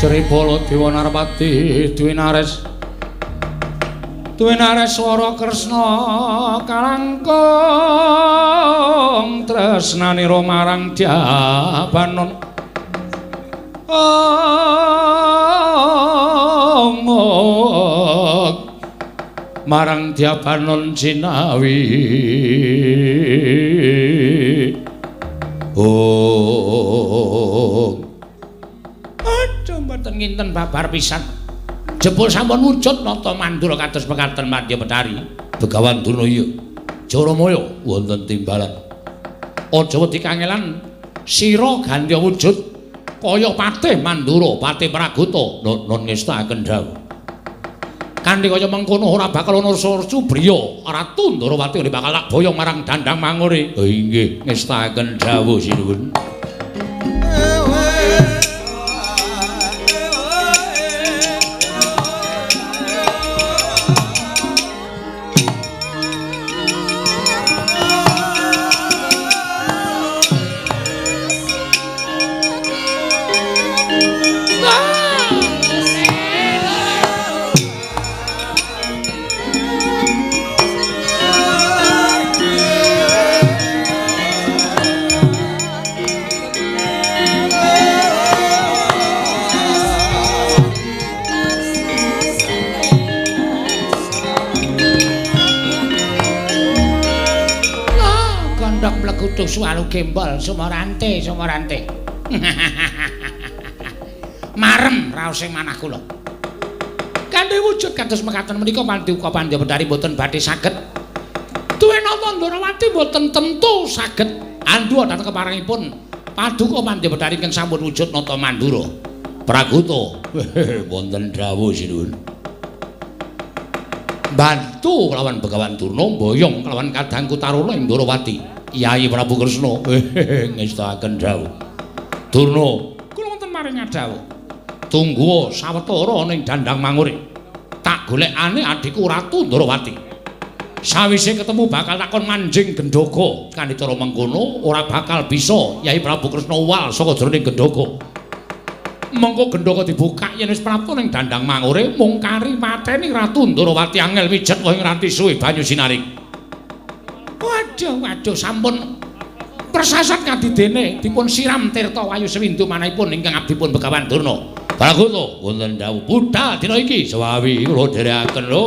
Sri Baladewa Narpati Dwinares swara Kresna kalangkung tresnanira marang Dyabanon marang Dyabanon jinawi mboten nginten babar pisan. Jebul sampun wujud nata mandura kados mekaten Mandya Betari. Begawan Durna iya. Jaramaya wonten timbalan. Aja wedi kangelan sira gandya wujud kaya Patih Mandura, Patih Praguta nun ngestaken dawuh. Kanthi kaya mengkono ora bakal ana Surya Ratu Ndarawati ora bakal tak boyong marang Dandang Mangure. Inggih ngestaken dawuh sinuwun. Suwalu gembol sumorante marem raos ing manah kula kanthi wujud kados mekaten menika Paduka Pandya Betari boten badhe saged duwe nata Ndarawati boten tentu saged andha dhateng keparengipun Paduka Pandya Betari ingkang sampun wujud nata Mandura Praguta wonten dawuh sinuwun bantu kelawan Begawan Durna mboyong kelawan kadangku Taruna ing Ndarawati Yai Prabu Kresna ngestaken dawuh. Durna, kula wonten maring dawuh. Tunggu sawetara ning Dandang Mangure. Tak golekane adikku Ratu Ndarawati. Sawise ketemu bakal takon manjing Gendhoga. Kanthi cara mengkono ora bakal bisa Yai Prabu Kresna uwal saka jroning Gendhoga. Mengko Gendhoga dibuka yen wis prapta ning Dandang Mangure mung kari mateni Ratu Ndarawati angel mijet wae nganti suwe banyu sinaring. Waduh sampun persasat kadidene dipun siram tirta wayu sewindu manahipun ingkang abdipun Begawan Durna. Praguta wonten dawuh budhal dina iki sawawi kula dherekaken lho.